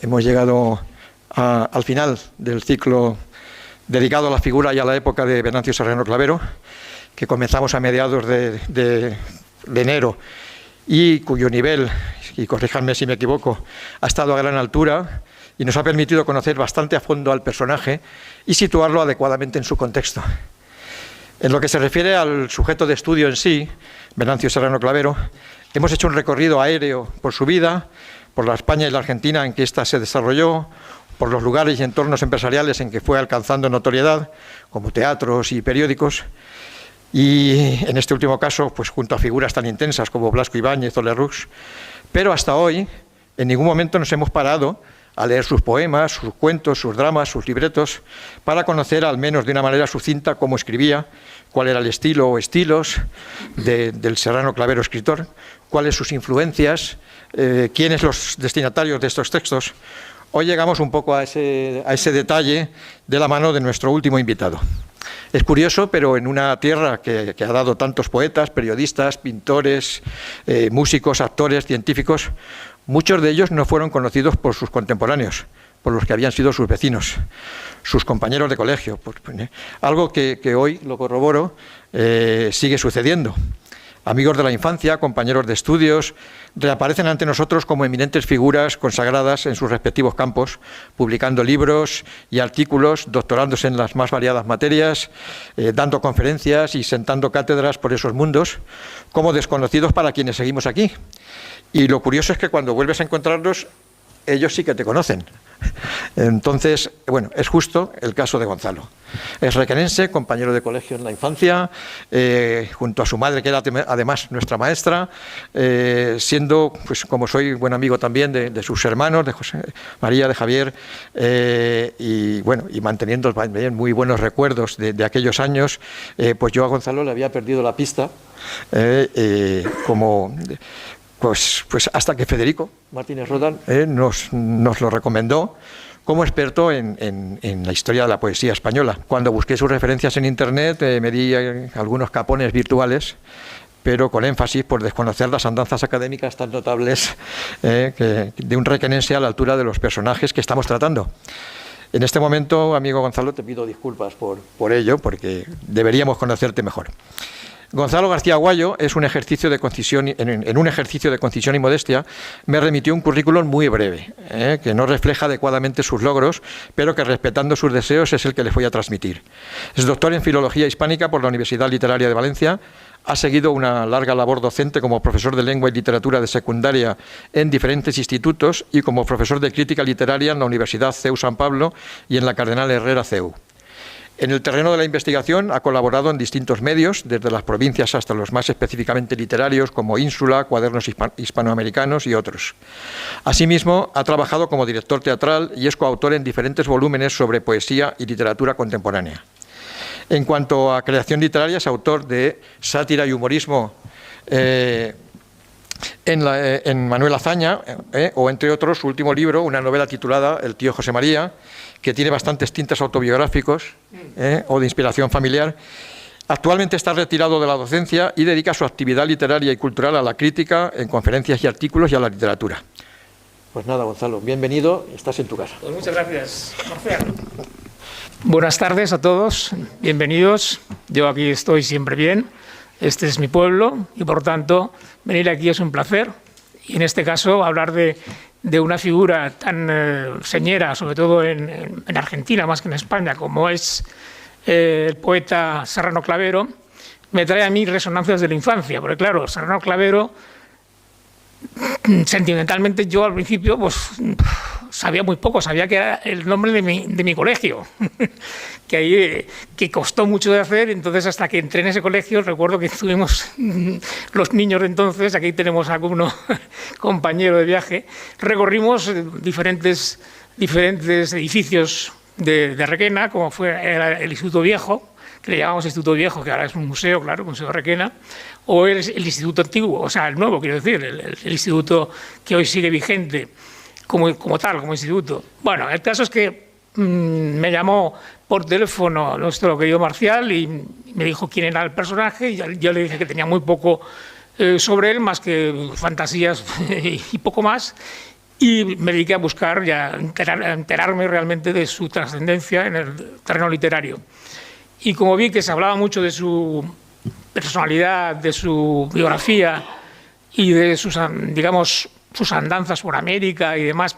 hemos llegado al final del ciclo dedicado a la figura y a la época de Venancio Serrano Clavero, que comenzamos a mediados de enero y cuyo nivel, y corríjanme si me equivoco, ha estado a gran altura y nos ha permitido conocer bastante a fondo al personaje y situarlo adecuadamente en su contexto. En lo que se refiere al sujeto de estudio en sí, Venancio Serrano Clavero, hemos hecho un recorrido aéreo por su vida, por la España y la Argentina en que ésta se desarrolló, por los lugares y entornos empresariales en que fue alcanzando notoriedad, como teatros y periódicos, y en este último caso, pues junto a figuras tan intensas como Blasco Ibáñez o Lerroux. Pero hasta hoy, en ningún momento nos hemos parado a leer sus poemas, sus cuentos, sus dramas, sus libretos, para conocer al menos de una manera sucinta cómo escribía, cuál era el estilo o estilos del Serrano Clavero escritor, cuáles sus influencias, quiénes los destinatarios de estos textos. Hoy llegamos un poco a ese detalle de la mano de nuestro último invitado. Es curioso, pero en una tierra que ha dado tantos poetas, periodistas, pintores, músicos, actores, científicos, muchos de ellos no fueron conocidos por sus contemporáneos, por los que habían sido sus vecinos, sus compañeros de colegio. Algo que hoy, lo corroboro, sigue sucediendo. Amigos de la infancia, compañeros de estudios, reaparecen ante nosotros como eminentes figuras consagradas en sus respectivos campos, publicando libros y artículos, doctorándose en las más variadas materias, dando conferencias y sentando cátedras por esos mundos, como desconocidos para quienes seguimos aquí. Y lo curioso es que cuando vuelves a encontrarlos, ellos sí que te conocen. Entonces, bueno, es justo el caso de Gonzalo. Es requerense, compañero de colegio en la infancia, junto a su madre, que era además nuestra maestra, siendo, pues como soy buen amigo también de sus hermanos, de José María, de Javier, y bueno, y manteniendo muy buenos recuerdos de aquellos años, pues yo a Gonzalo le había perdido la pista, Pues hasta que Federico Martínez Roldán nos lo recomendó como experto en la historia de la poesía española. Cuando busqué sus referencias en Internet me di algunos capones virtuales, pero con énfasis por desconocer las andanzas académicas tan notables de un requenense a la altura de los personajes que estamos tratando. En este momento, amigo Gonzalo, te pido disculpas por ello, porque deberíamos conocerte mejor. Gonzalo García Aguayo es un ejercicio de concisión, en un ejercicio de concisión y modestia, me remitió un currículum muy breve, que no refleja adecuadamente sus logros, pero que respetando sus deseos es el que les voy a transmitir. Es doctor en Filología Hispánica por la Universidad Literaria de Valencia, ha seguido una larga labor docente como profesor de Lengua y Literatura de secundaria en diferentes institutos y como profesor de Crítica Literaria en la Universidad CEU San Pablo y en la Cardenal Herrera CEU. En el terreno de la investigación ha colaborado en distintos medios, desde las provincias hasta los más específicamente literarios como Ínsula, Cuadernos Hispanoamericanos y otros. Asimismo, ha trabajado como director teatral y es coautor en diferentes volúmenes sobre poesía y literatura contemporánea. En cuanto a creación literaria, es autor de sátira y humorismo en Manuel Azaña, o entre otros, su último libro, una novela titulada El tío José María, que tiene bastantes tintes autobiográficos o de inspiración familiar. Actualmente está retirado de la docencia y dedica su actividad literaria y cultural a la crítica, en conferencias y artículos y a la literatura. Pues nada, Gonzalo, bienvenido, estás en tu casa. Pues muchas gracias, Marcial. Buenas tardes a todos, bienvenidos. Yo aquí estoy siempre bien, este es mi pueblo y por tanto venir aquí es un placer. Y en este caso hablar de una figura tan señera, sobre todo en Argentina más que en España, como es el poeta Serrano Clavero, me trae a mí resonancias de la infancia, porque claro, Serrano Clavero, sentimentalmente yo al principio pues sabía muy poco, sabía que era el nombre de mi colegio, que costó mucho de hacer. Entonces hasta que entré en ese colegio recuerdo que estuvimos los niños de entonces, aquí tenemos a alguno compañero de viaje, recorrimos diferentes edificios de Requena, como era el Instituto Viejo, que le llamamos Instituto Viejo, que ahora es un museo, claro, Museo de Requena, o el Instituto Antiguo, o sea, el nuevo, quiero decir, el instituto que hoy sigue vigente como tal, como instituto. Bueno, el caso es que me llamó por teléfono nuestro querido Marcial y me dijo quién era el personaje, y yo le dije que tenía muy poco sobre él, más que fantasías y poco más. y me dediqué a buscar y a enterarme realmente de su trascendencia en el terreno literario. Y como vi que se hablaba mucho de su personalidad, de su biografía y de sus, digamos, sus andanzas por América y demás,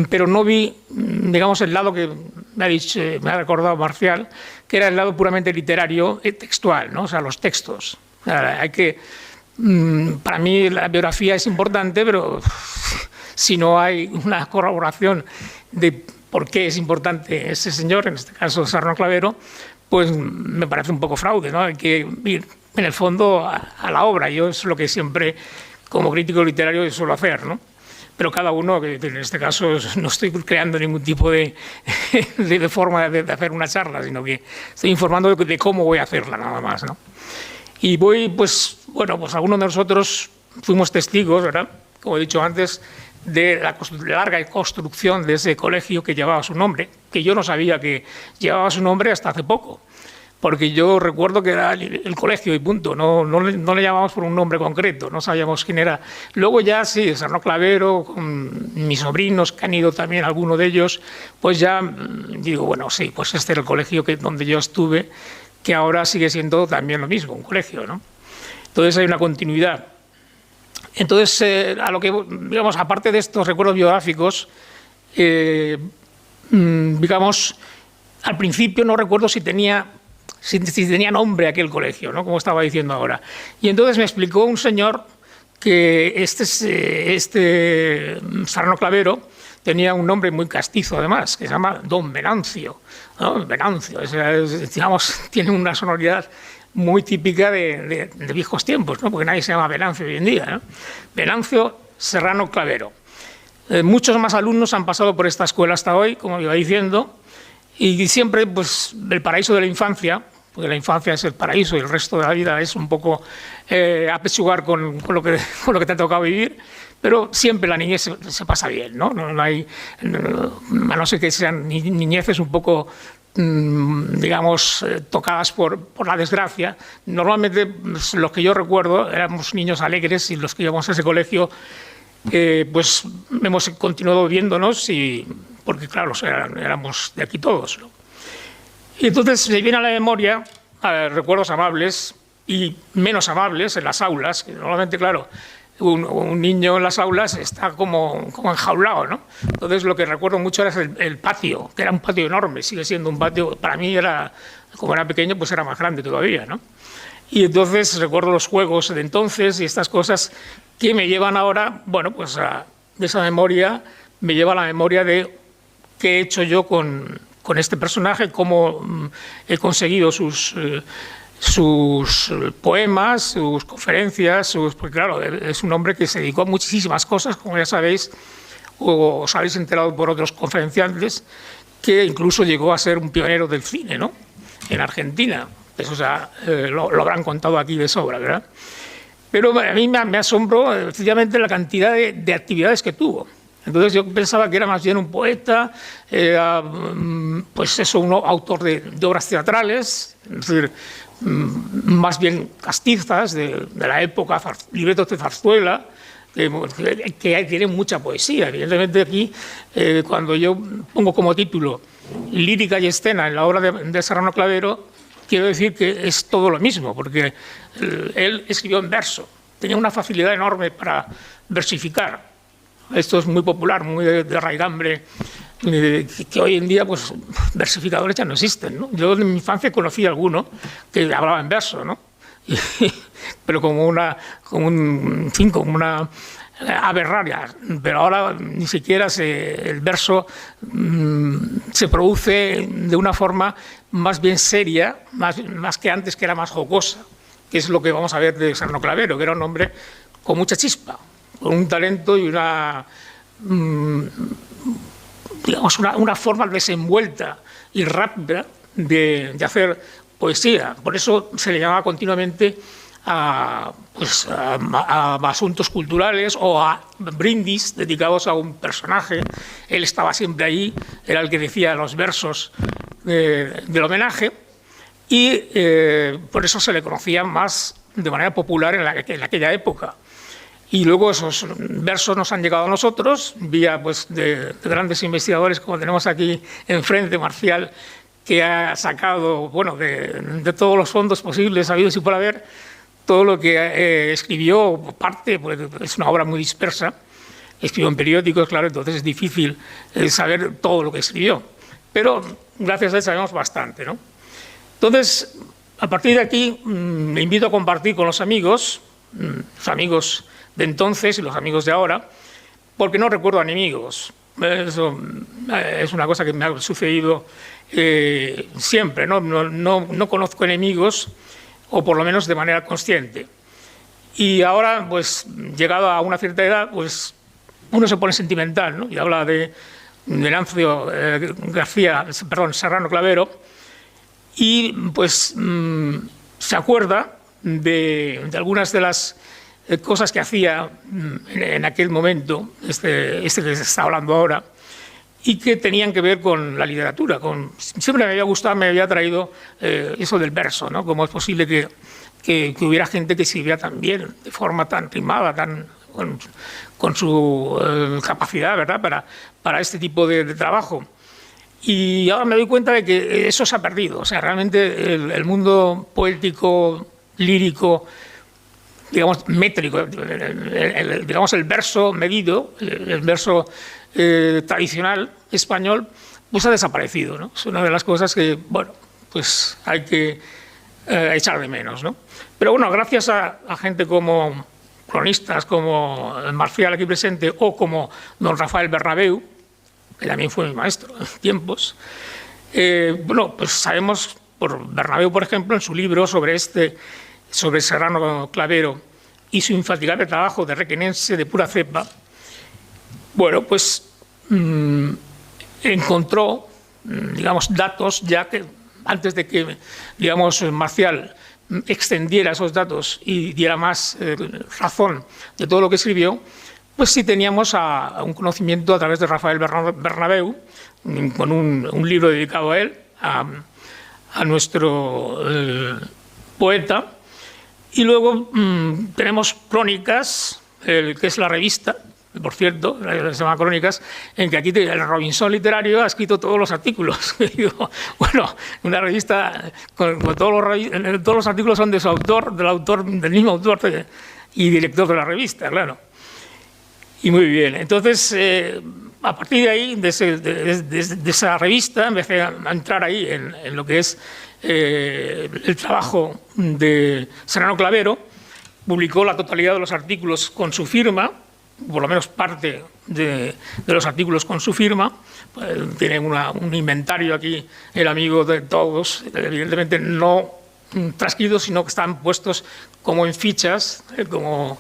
pero no vi, digamos, el lado que me ha recordado Marcial, que era el lado puramente literario y textual, ¿no? O sea, los textos. O sea, para mí la biografía es importante, pero si no hay una corroboración de por qué es importante ese señor, en este caso Serrano Clavero, pues me parece un poco fraude, ¿no? Hay que ir, en el fondo, a la obra. Yo es lo que siempre, como crítico literario, suelo hacer, ¿no? Pero cada uno, en este caso, no estoy creando ningún tipo de forma de hacer una charla, sino que estoy informando de cómo voy a hacerla, nada más, ¿no? Y voy, pues, bueno, pues algunos de nosotros fuimos testigos, ¿verdad?, como he dicho antes, de la larga construcción de ese colegio que llevaba su nombre, que yo no sabía que llevaba su nombre hasta hace poco, porque yo recuerdo que era el colegio y punto, no le llamábamos por un nombre concreto, no sabíamos quién era. Luego ya sí, Serrano Clavero, con mis sobrinos, que han ido también algunos de ellos, pues ya digo, bueno, sí, pues este era el colegio donde yo estuve, que ahora sigue siendo también lo mismo, un colegio, ¿no? Entonces hay una continuidad. Entonces, a lo que, digamos, aparte de estos recuerdos biográficos, digamos, al principio no recuerdo si tenía nombre aquel colegio, ¿no?, como estaba diciendo ahora. Y entonces me explicó un señor que este Serrano Clavero tenía un nombre muy castizo, además, que se llama Don Venancio, ¿no? Venancio, digamos, tiene una sonoridad muy típica de viejos tiempos, ¿no?, porque nadie se llama Venancio hoy en día, ¿no? Venancio Serrano Clavero. Muchos más alumnos han pasado por esta escuela hasta hoy, como iba diciendo, y siempre, pues, el paraíso de la infancia, porque la infancia es el paraíso y el resto de la vida es un poco apechugar con lo que te ha tocado vivir, pero siempre la niñez se pasa bien, ¿no? A no ser que sean niñeces un poco, digamos, tocadas por la desgracia. Normalmente, los que yo recuerdo, éramos niños alegres, y los que íbamos a ese colegio, pues hemos continuado viéndonos, porque claro, éramos de aquí todos, ¿no? Y entonces me viene a la memoria recuerdos amables y menos amables en las aulas, que normalmente, claro, un niño en las aulas está como enjaulado, ¿no? Entonces lo que recuerdo mucho era el patio, que era un patio enorme, sigue siendo un patio, para mí como era pequeño, pues era más grande todavía, ¿no? Y entonces recuerdo los juegos de entonces y estas cosas que me llevan ahora, bueno, pues de esa memoria, me lleva a la memoria de qué he hecho yo con este personaje, cómo he conseguido sus poemas, sus conferencias, porque claro, es un hombre que se dedicó a muchísimas cosas, como ya sabéis, o os habéis enterado por otros conferenciantes, que incluso llegó a ser un pionero del cine, ¿no?, en Argentina. Eso ya lo habrán contado aquí de sobra, ¿verdad? Pero a mí me asombró sencillamente la cantidad de actividades que tuvo. Entonces yo pensaba que era más bien un poeta, pues eso, un autor de obras teatrales, es decir, más bien castizas de la época, libretos de zarzuela, que tienen mucha poesía. Evidentemente aquí, cuando yo pongo como título lírica y escena en la obra de Serrano Clavero, quiero decir que es todo lo mismo, porque él escribió en verso, tenía una facilidad enorme para versificar. Esto es muy popular, muy de raigambre, que hoy en día, pues, versificadores ya no existen, ¿no? Yo en mi infancia conocí a alguno que hablaba en verso, ¿no? Pero como una ave rara. Pero ahora ni siquiera el verso se produce de una forma más bien seria, más que antes, que era más jocosa, que es lo que vamos a ver de Serrano Clavero, que era un hombre con mucha chispa, con un talento y digamos, una forma desenvuelta y rápida de hacer poesía. Por eso se le llamaba continuamente a asuntos culturales o a brindis dedicados a un personaje. Él estaba siempre ahí, era el que decía los versos del homenaje, y por eso se le conocía más de manera popular en aquella época. Y luego esos versos nos han llegado a nosotros, vía pues, de grandes investigadores como tenemos aquí enfrente, Marcial, que ha sacado bueno, de todos los fondos posibles, habidos y por haber, todo lo que escribió, parte, pues, es una obra muy dispersa, escribió en periódicos, claro, entonces es difícil saber todo lo que escribió, pero gracias a él sabemos bastante, ¿no? Entonces, a partir de aquí, me invito a compartir con los amigos de entonces y los amigos de ahora, porque no recuerdo enemigos. Eso es una cosa que me ha sucedido siempre, ¿no? No conozco enemigos, o por lo menos de manera consciente. Y ahora, pues, llegado a una cierta edad, pues, uno se pone sentimental, ¿no? Y habla de Venancio Serrano Clavero, y pues se acuerda de algunas de las cosas que hacía en aquel momento, este que se está hablando ahora, y que tenían que ver con la literatura. Siempre me había gustado, me había traído eso del verso, ¿no? Cómo es posible que hubiera gente que escribía tan bien, de forma tan rimada, con su capacidad, ¿verdad?, para este tipo de trabajo. Y ahora me doy cuenta de que eso se ha perdido. O sea, realmente el mundo poético, lírico, digamos, métrico, digamos, el verso medido, el verso tradicional español, pues ha desaparecido, ¿no? Es una de las cosas que, bueno, pues hay que echar de menos, ¿no? Pero bueno, gracias a gente como cronistas, como Marcial aquí presente, o como don Rafael Bernabeu, que también fue mi maestro en tiempos, bueno, pues sabemos por Bernabeu, por ejemplo, en su libro sobre Serrano Clavero y su infatigable trabajo de requenense de pura cepa, bueno, pues encontró, digamos, datos ya que antes de que, digamos, Marcial extendiera esos datos y diera más razón de todo lo que escribió, pues sí teníamos a un conocimiento a través de Rafael Bernabeu, con un libro dedicado a él, a nuestro poeta, y luego tenemos Crónicas, que es la revista, por cierto, se llama Crónicas, en que aquí el Robinson literario ha escrito todos los artículos. Bueno, una revista con todos los artículos son de su autor, del mismo autor y director de la revista, claro. Y muy bien, entonces, a partir de ahí, de esa revista, empecé a entrar ahí en lo que es el trabajo de Serrano Clavero. Publicó la totalidad de los artículos con su firma, por lo menos parte de los artículos con su firma. Tiene un inventario aquí, el amigo de todos, evidentemente no transcritos, sino que están puestos como en fichas, como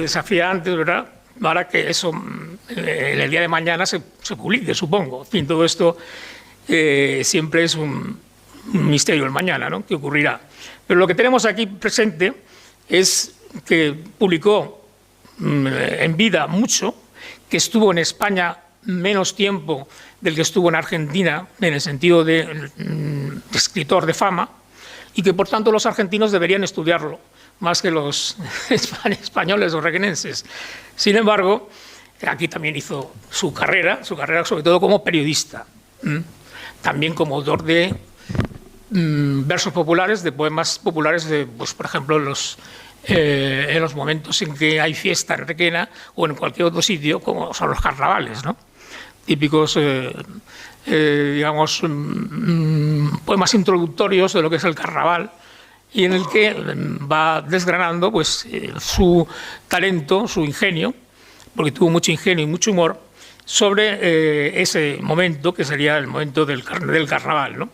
se hacía antes, ¿verdad?, para que eso en el día de mañana se publique, supongo. En fin, todo esto siempre es un misterio el mañana, ¿no?, que ocurrirá. Pero lo que tenemos aquí presente es que publicó en vida mucho, que estuvo en España menos tiempo del que estuvo en Argentina, en el sentido de escritor de fama, y que por tanto los argentinos deberían estudiarlo más que los españoles o requenenses. Sin embargo, aquí también hizo su carrera sobre todo como periodista, también como autor de versos populares, de poemas populares, pues, por ejemplo, en los momentos en que hay fiesta en Requena o en cualquier otro sitio, como son los carnavales, ¿no?, típicos, digamos, poemas introductorios de lo que es el carnaval, y en el que va desgranando pues, su talento, su ingenio, porque tuvo mucho ingenio y mucho humor, sobre ese momento, que sería el momento del carnaval, ¿no?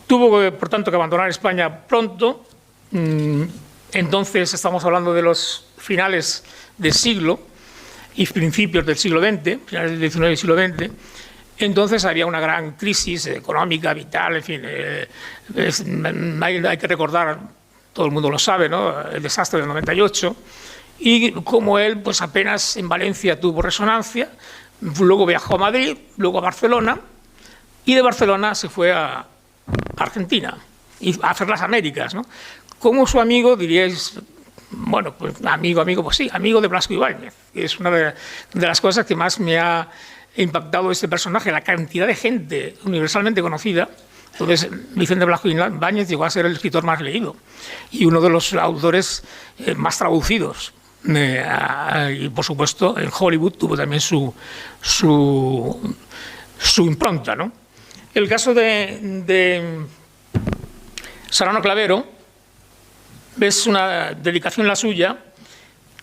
Tuvo, por tanto, que abandonar España pronto. Entonces estamos hablando de los finales del siglo y principios del siglo XX, finales del XIX y siglo XX. Entonces había una gran crisis económica, vital, en fin. Hay que recordar, todo el mundo lo sabe, ¿no?, el desastre del 98, y como él, pues apenas en Valencia tuvo resonancia, luego viajó a Madrid, luego a Barcelona, y de Barcelona se fue a Argentina y a hacer las Américas, ¿no? Como su amigo, diríais bueno, pues amigo, pues sí, amigo de Blasco Ibáñez. Es una de las cosas que más me ha impactado este personaje, la cantidad de gente universalmente conocida. Entonces, Vicente Blasco Ibáñez llegó a ser el escritor más leído y uno de los autores más traducidos. Y, por supuesto, en Hollywood tuvo también su impronta, ¿no? El caso de Serrano Clavero es una dedicación la suya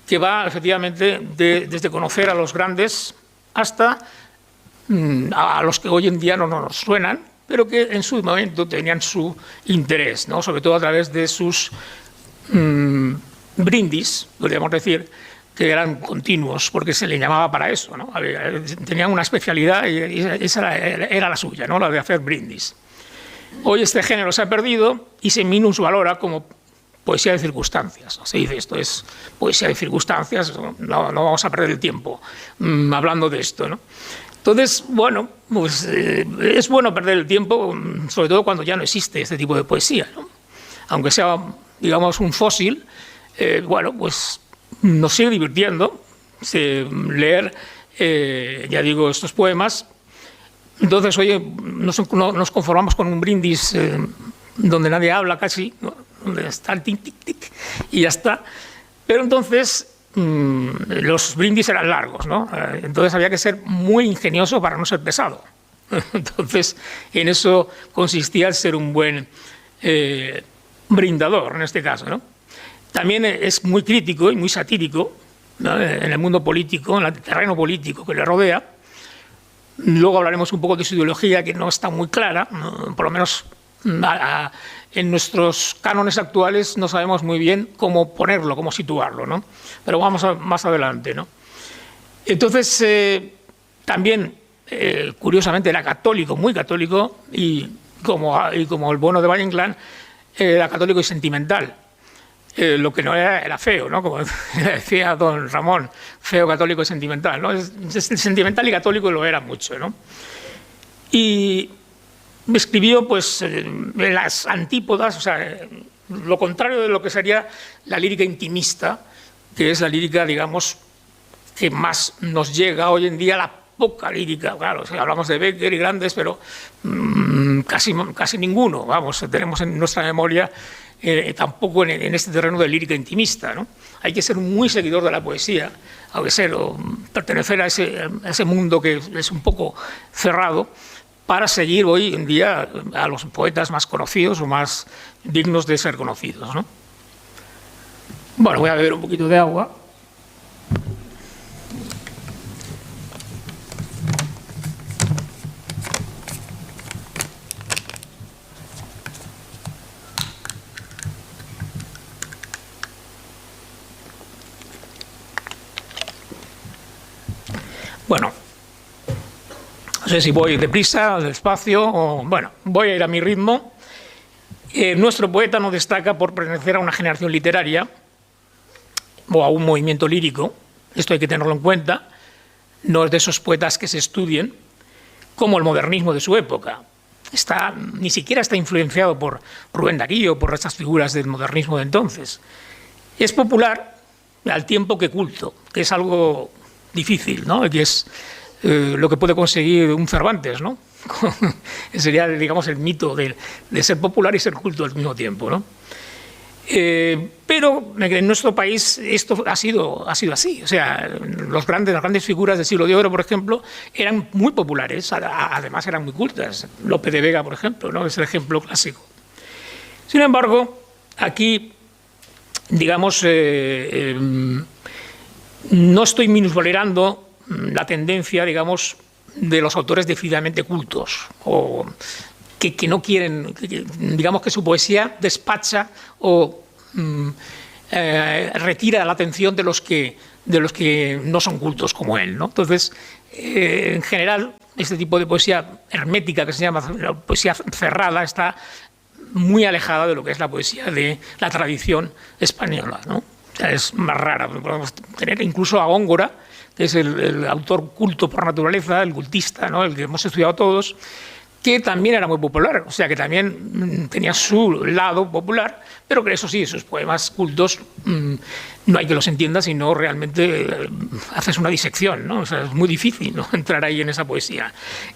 que va, efectivamente, desde conocer a los grandes hasta a los que hoy en día no nos suenan, pero que en su momento tenían su interés, ¿no? Sobre todo a través de sus brindis, podríamos decir, que eran continuos, porque se le llamaba para eso, ¿no? Tenían una especialidad y esa era la suya, ¿no? La de hacer brindis. Hoy este género se ha perdido y se minusvalora como poesía de circunstancias. Se dice esto es poesía de circunstancias, no vamos a perder el tiempo hablando de esto, ¿no? Entonces, bueno, pues es bueno perder el tiempo, sobre todo cuando ya no existe este tipo de poesía, ¿no? Aunque sea, digamos, un fósil, bueno, pues nos sigue divirtiendo leer, ya digo, estos poemas. Entonces, oye, nos conformamos con un brindis donde nadie habla casi, ¿no? Donde está el tic, tic, tic, y ya está. Pero entonces los brindis eran largos, ¿no? Entonces había que ser muy ingenioso para no ser pesado. Entonces, en eso consistía el ser un buen brindador, en este caso, ¿no? También es muy crítico y muy satírico, ¿no? En el mundo político, en el terreno político que le rodea. Luego hablaremos un poco de su ideología, que no está muy clara, ¿no? Por lo menos en nuestros cánones actuales no sabemos muy bien cómo ponerlo, cómo situarlo, ¿no? Pero vamos más adelante, ¿no? Entonces, también, curiosamente, era católico, muy católico, y como el bueno de Valle Inclán, era católico y sentimental. Lo que no era feo, ¿no? Como decía don Ramón, feo, católico y sentimental, ¿no? Sentimental y católico lo era mucho, ¿no? Y me escribió, pues, en las antípodas, o sea, lo contrario de lo que sería la lírica intimista, que es la lírica, digamos, que más nos llega hoy en día, la poca lírica, claro, o sea, hablamos de Becker y grandes, pero casi ninguno, vamos, tenemos en nuestra memoria tampoco en este terreno de lírica intimista, ¿no? Hay que ser muy seguidor de la poesía, hay que ser o pertenecer a ese mundo que es un poco cerrado, para seguir hoy en día a los poetas más conocidos o más dignos de ser conocidos, ¿no? Bueno, voy a beber un poquito de agua. Bueno, no sé si voy deprisa, despacio, o bueno, voy a ir a mi ritmo. Nuestro poeta no destaca por pertenecer a una generación literaria o a un movimiento lírico, esto hay que tenerlo en cuenta, no es de esos poetas que se estudien, como el modernismo de su época. Ni siquiera está influenciado por Rubén Darío, por estas figuras del modernismo de entonces. Es popular al tiempo que culto, que es algo difícil, ¿no? Que es lo que puede conseguir un Cervantes, ¿no? Sería, digamos, el mito de ser popular y ser culto al mismo tiempo, ¿no? Pero en nuestro país esto ha sido así. O sea, las grandes figuras del siglo de oro, por ejemplo, eran muy populares, además eran muy cultas. Lope de Vega, por ejemplo, ¿no? Es el ejemplo clásico. Sin embargo, aquí, digamos, no estoy minusvalorando la tendencia, digamos, de los autores decididamente cultos, o que no quieren, digamos que su poesía despacha o retira la atención de los que no son cultos como él, ¿no? Entonces, en general, este tipo de poesía hermética, que se llama la poesía cerrada, está muy alejada de lo que es la poesía de la tradición española, ¿no? O sea, es más rara. Podemos tener incluso a Góngora, que es el autor culto por naturaleza, el cultista, ¿no? El que hemos estudiado todos, que también era muy popular, o sea, que también tenía su lado popular, pero que eso sí, sus poemas cultos no hay que los entienda, sino realmente haces una disección, ¿no? O sea, es muy difícil, ¿no?, entrar ahí en esa poesía.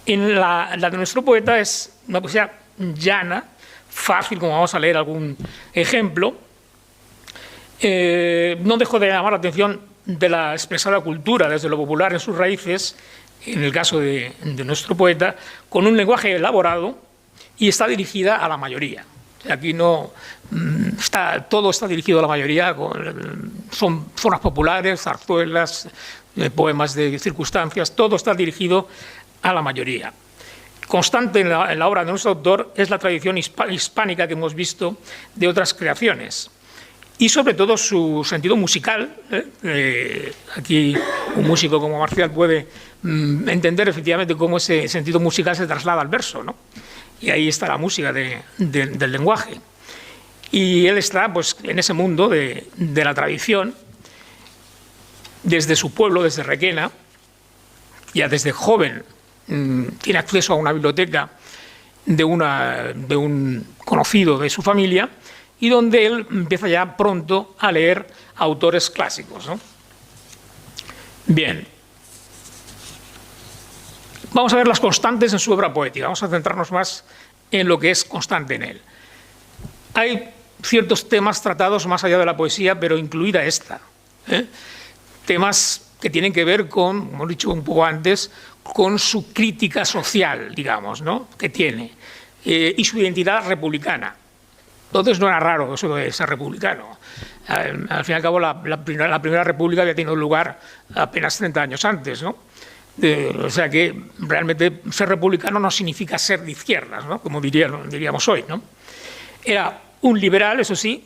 La de nuestro poeta es una poesía llana, fácil, como vamos a leer algún ejemplo. No dejo de llamar la atención de la expresada cultura desde lo popular en sus raíces, en el caso de nuestro poeta, con un lenguaje elaborado y está dirigida a la mayoría. Aquí no todo está dirigido a la mayoría, son formas populares, zarzuelas, poemas de circunstancias, todo está dirigido a la mayoría. Constante en la obra de nuestro autor es la tradición hispánica que hemos visto de otras creaciones. Y sobre todo su sentido musical. Aquí un músico como Marcial puede entender efectivamente cómo ese sentido musical se traslada al verso, ¿no? Y ahí está la música del lenguaje. Y él está pues, en ese mundo de la tradición, desde su pueblo, desde Requena, ya desde joven tiene acceso a una biblioteca de un conocido de su familia, y donde él empieza ya pronto a leer autores clásicos, ¿no? Bien. Vamos a ver las constantes en su obra poética. Vamos a centrarnos más en lo que es constante en él. Hay ciertos temas tratados más allá de la poesía, pero incluida esta. Temas que tienen que ver con, como he dicho un poco antes, con su crítica social, digamos, ¿no?, que tiene, y su identidad republicana. Entonces no era raro eso de ser republicano. Al fin y al cabo, la primera república había tenido lugar apenas 30 años antes, ¿no? O sea que realmente ser republicano no significa ser de izquierdas, ¿no?, como diríamos hoy, ¿no? Era un liberal, eso sí,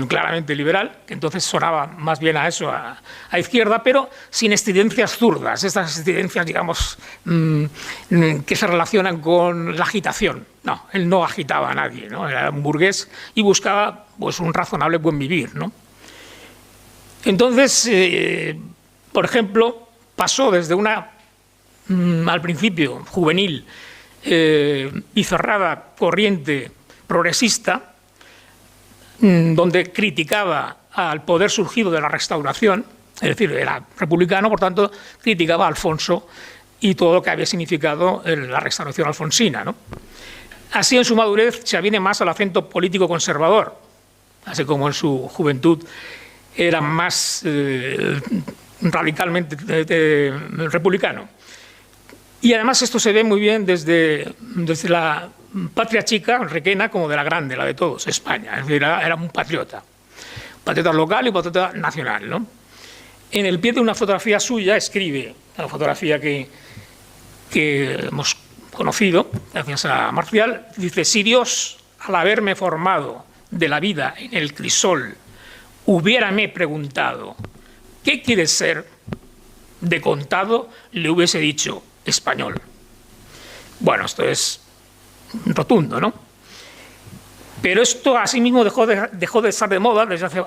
claramente liberal, que entonces sonaba más bien a eso, a izquierda, pero sin estridencias zurdas, estas estridencias, digamos, que se relacionan con la agitación. No, él no agitaba a nadie, ¿no? Era un burgués y buscaba pues, un razonable buen vivir, ¿no? Entonces, por ejemplo, pasó desde una, al principio, juvenil y cerrada corriente progresista, donde criticaba al poder surgido de la Restauración, es decir, era republicano, por tanto, criticaba a Alfonso y todo lo que había significado la Restauración alfonsina, ¿no? Así, en su madurez, se aviene más al acento político conservador, así como en su juventud era más radicalmente republicano. Y además esto se ve muy bien desde la patria chica, Requena, como de la grande, la de todos, España. Es decir, era un patriota local y patriota nacional, ¿no? En el pie de una fotografía suya escribe, una fotografía que hemos conocido, gracias a Marcial, dice: si Dios, al haberme formado de la vida en el crisol, hubiérame preguntado ¿qué quieres ser?, de contado le hubiese dicho español. Bueno, esto es rotundo, ¿no? Pero esto asimismo dejó de estar de moda desde hace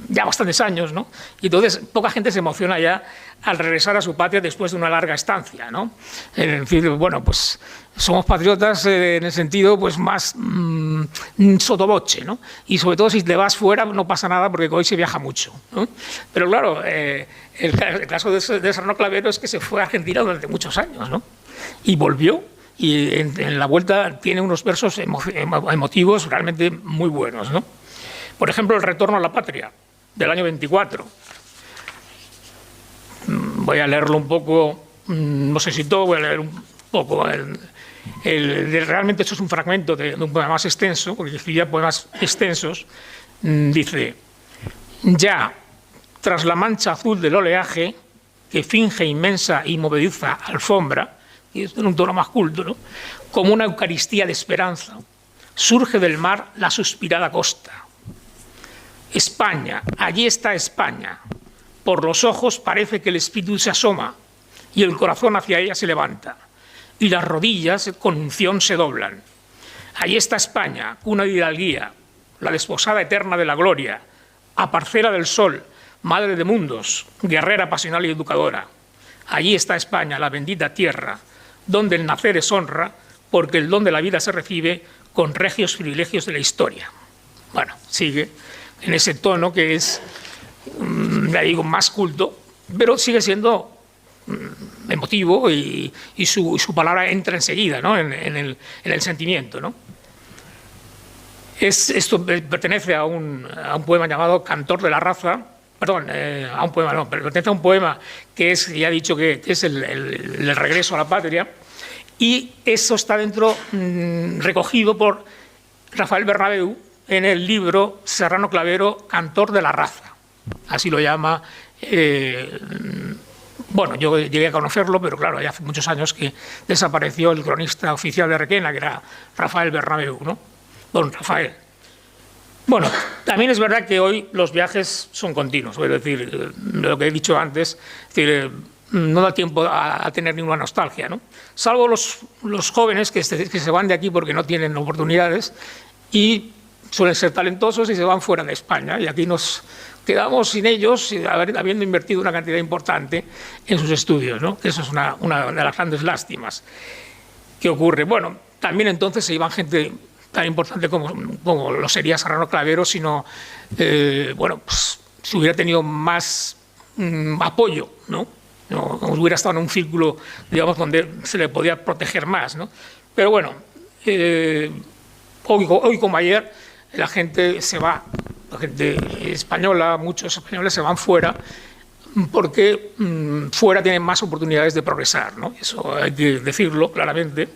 ya bastantes años, ¿no? Y entonces poca gente se emociona ya al regresar a su patria después de una larga estancia, ¿no? En decir, bueno, pues somos patriotas en el sentido pues más sotoboche, ¿no? Y sobre todo si te vas fuera no pasa nada porque hoy se viaja mucho, ¿no? Pero claro, el caso de Serrano Clavero es que se fue a Argentina durante muchos años, ¿no? Y volvió. Y en la vuelta tiene unos versos emotivos realmente muy buenos, ¿no? Por ejemplo, El retorno a la patria, del año 24. Voy a leerlo un poco, no sé si todo, voy a leer un poco. Realmente esto es un fragmento de un poema más extenso, porque escribía poemas extensos. Dice: ya, tras la mancha azul del oleaje, que finge inmensa y movediza alfombra, y esto en un tono más culto, ¿no?, como una eucaristía de esperanza, surge del mar la suspirada costa. España, allí está España. Por los ojos parece que el espíritu se asoma y el corazón hacia ella se levanta y las rodillas con unción se doblan. Allí está España, cuna de hidalguía, la desposada eterna de la gloria, aparcera del sol, madre de mundos, guerrera pasional y educadora. Allí está España, la bendita tierra, donde el nacer es honra, porque el don de la vida se recibe con regios privilegios de la historia. Bueno, sigue en ese tono que es, ya digo, más culto, pero sigue siendo emotivo y su palabra entra enseguida, ¿no? en el sentimiento, ¿no? Esto pertenece a un poema llamado Cantor de la Raza, perdón, a un poema no, pero pertenece a un poema que es, ya he dicho que es el regreso a la patria, y eso está recogido por Rafael Bernabeu en el libro Serrano Clavero, Cantor de la Raza, así lo llama. Bueno, yo llegué a conocerlo, pero claro, ya hace muchos años que desapareció el cronista oficial de Requena, que era Rafael Bernabeu, ¿no? Don Rafael. Bueno, también es verdad que hoy los viajes son continuos, es decir, lo que he dicho antes, es decir, no da tiempo a tener ninguna nostalgia, ¿no? Salvo los jóvenes que se van de aquí porque no tienen oportunidades y suelen ser talentosos y se van fuera de España, y aquí nos quedamos sin ellos, habiendo invertido una cantidad importante en sus estudios, ¿no? Eso es una de las grandes lástimas que ocurre. Bueno, también entonces se iban gente tan importante como lo sería Serrano Clavero, sino, bueno, pues, si hubiera tenido más apoyo, ¿no? No hubiera estado en un círculo, digamos, donde se le podía proteger más, ¿no? Pero bueno, hoy como ayer, la gente se va, la gente española, muchos españoles se van fuera, porque fuera tienen más oportunidades de progresar, ¿no? Eso hay que decirlo claramente,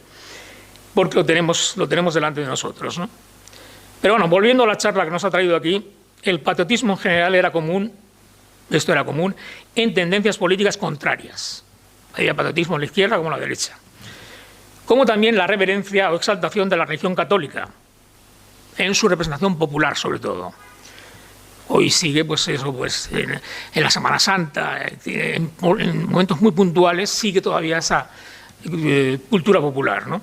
porque lo tenemos delante de nosotros, ¿no? Pero bueno, volviendo a la charla que nos ha traído aquí, el patriotismo en general era común, esto era común, en tendencias políticas contrarias. Había patriotismo en la izquierda como en la derecha. Como también la reverencia o exaltación de la religión católica, en su representación popular sobre todo. Hoy sigue, pues eso, pues en la Semana Santa, en momentos muy puntuales, sigue todavía esa cultura popular, ¿no?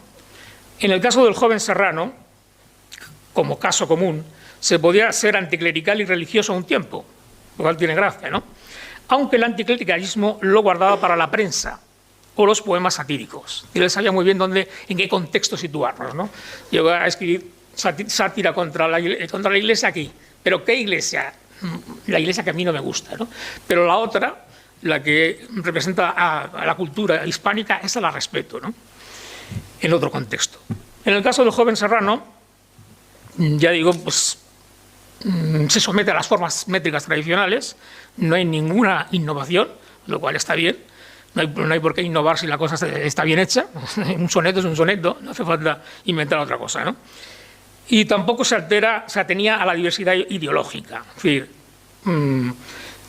En el caso del joven Serrano, como caso común, se podía ser anticlerical y religioso a un tiempo, lo cual tiene gracia, ¿no? Aunque el anticlericalismo lo guardaba para la prensa o los poemas satíricos. Y él sabía muy bien en qué contexto situarnos, ¿no? Llegó a escribir sátira contra la Iglesia aquí. ¿Pero qué Iglesia? La Iglesia que a mí no me gusta, ¿no? Pero la otra, la que representa a la cultura hispánica, esa la respeto, ¿no? En otro contexto. En el caso del joven Serrano, ya digo, pues se somete a las formas métricas tradicionales, no hay ninguna innovación, lo cual está bien, no hay por qué innovar si la cosa está bien hecha, un soneto es un soneto, no hace falta inventar otra cosa, ¿no? Y tampoco se atenía a la diversidad ideológica, es decir,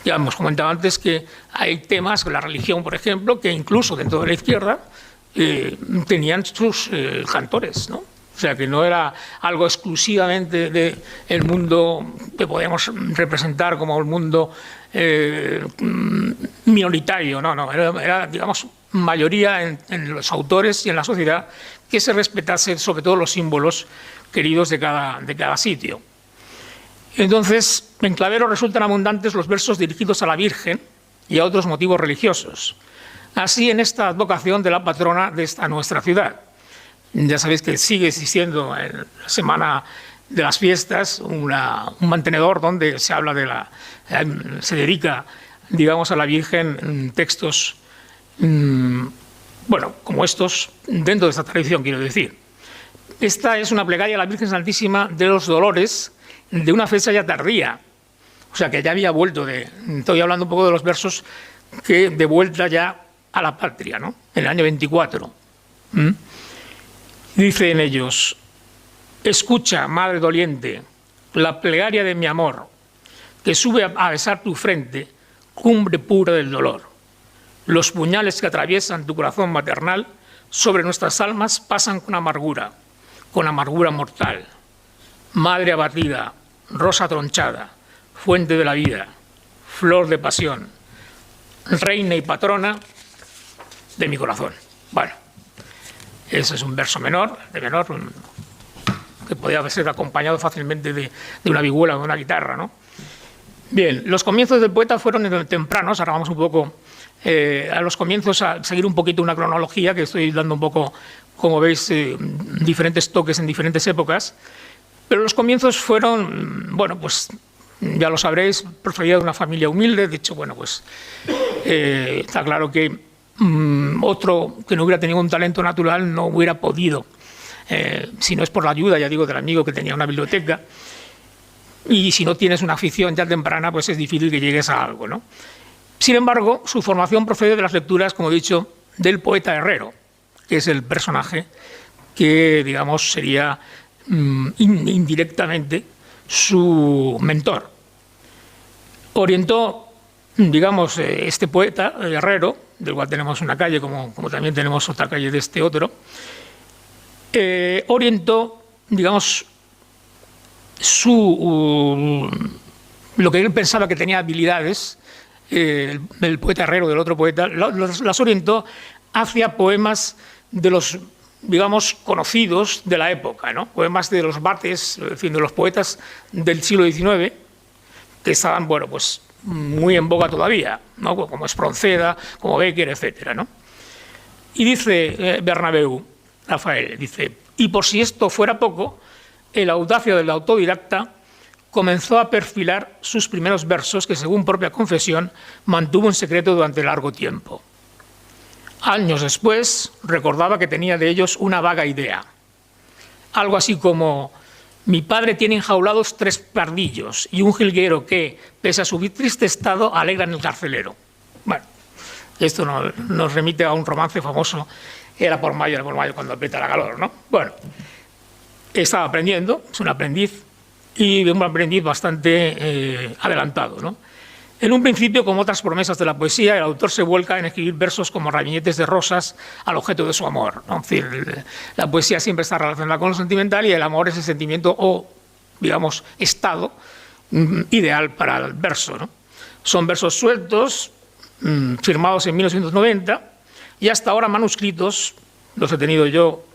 ya hemos comentado antes que hay temas, la religión, por ejemplo, que incluso dentro de la izquierda tenían sus cantores, ¿no? O sea, que no era algo exclusivamente del mundo que podíamos representar como el mundo minoritario, no, era digamos, mayoría en los autores y en la sociedad que se respetase sobre todo los símbolos queridos de cada sitio. Entonces, en Clavero resultan abundantes los versos dirigidos a la Virgen y a otros motivos religiosos. Así en esta advocación de la patrona de esta nuestra ciudad. Ya sabéis que sigue existiendo en la semana de las fiestas un mantenedor donde se habla se dedica, digamos, a la Virgen textos, bueno, como estos, dentro de esta tradición, quiero decir. Esta es una plegaria a la Virgen Santísima de los Dolores de una fecha ya tardía, o sea que ya había vuelto estoy hablando un poco de los versos que de vuelta ya a la patria, ¿no? En el año 24. Dice en ellos: escucha, madre doliente, la plegaria de mi amor, que sube a besar tu frente, cumbre pura del dolor. Los puñales que atraviesan tu corazón maternal sobre nuestras almas pasan con amargura mortal. Madre abatida, rosa tronchada, fuente de la vida, flor de pasión, reina y patrona de mi corazón. Bueno, ese es un verso menor, que podía ser acompañado fácilmente de una vihuela o de una guitarra, ¿no? Bien, los comienzos del poeta fueron tempranos, ahora vamos un poco a los comienzos a seguir un poquito una cronología que estoy dando un poco como veis, diferentes toques en diferentes épocas, pero los comienzos fueron, bueno, pues ya lo sabréis, procedía de una familia humilde. De hecho, bueno, pues está claro que otro que no hubiera tenido un talento natural no hubiera podido, si no es por la ayuda, ya digo, del amigo que tenía una biblioteca, y si no tienes una afición ya temprana, pues es difícil que llegues a algo, ¿no? Sin embargo, su formación procede de las lecturas, como he dicho, del poeta Herrero, que es el personaje que, digamos, sería indirectamente su mentor. Orientó, digamos, este poeta Herrero, del cual tenemos una calle, como también tenemos otra calle de este otro, orientó, digamos, lo que él pensaba que tenía habilidades, el poeta Herrero del otro poeta, las orientó hacia poemas de los, digamos, conocidos de la época, ¿no? Poemas de los bates, en fin, de los poetas del siglo XIX, que estaban, bueno, pues muy en boga todavía, ¿no? Como Espronceda, como Bécquer, etcétera, ¿no? Y dice Bernabeu, Rafael, dice: y por si esto fuera poco, el audacia del autodidacta comenzó a perfilar sus primeros versos que, según propia confesión, mantuvo en secreto durante largo tiempo. Años después, recordaba que tenía de ellos una vaga idea. Algo así como: mi padre tiene enjaulados 3 pardillos y un jilguero que, pese a su triste estado, alegra en el carcelero. Bueno, esto nos remite a un romance famoso, era por mayo cuando aprieta la calor, ¿no? Bueno, estaba aprendiendo, es un aprendiz, y un aprendiz bastante adelantado, ¿no? En un principio, como otras promesas de la poesía, el autor se vuelca en escribir versos como rabinetes de rosas al objeto de su amor, ¿no? Es decir, la poesía siempre está relacionada con lo sentimental, y el amor es el sentimiento o, digamos, estado ideal para el verso, ¿no? Son versos sueltos, firmados en 1990, y hasta ahora manuscritos, los he tenido yo,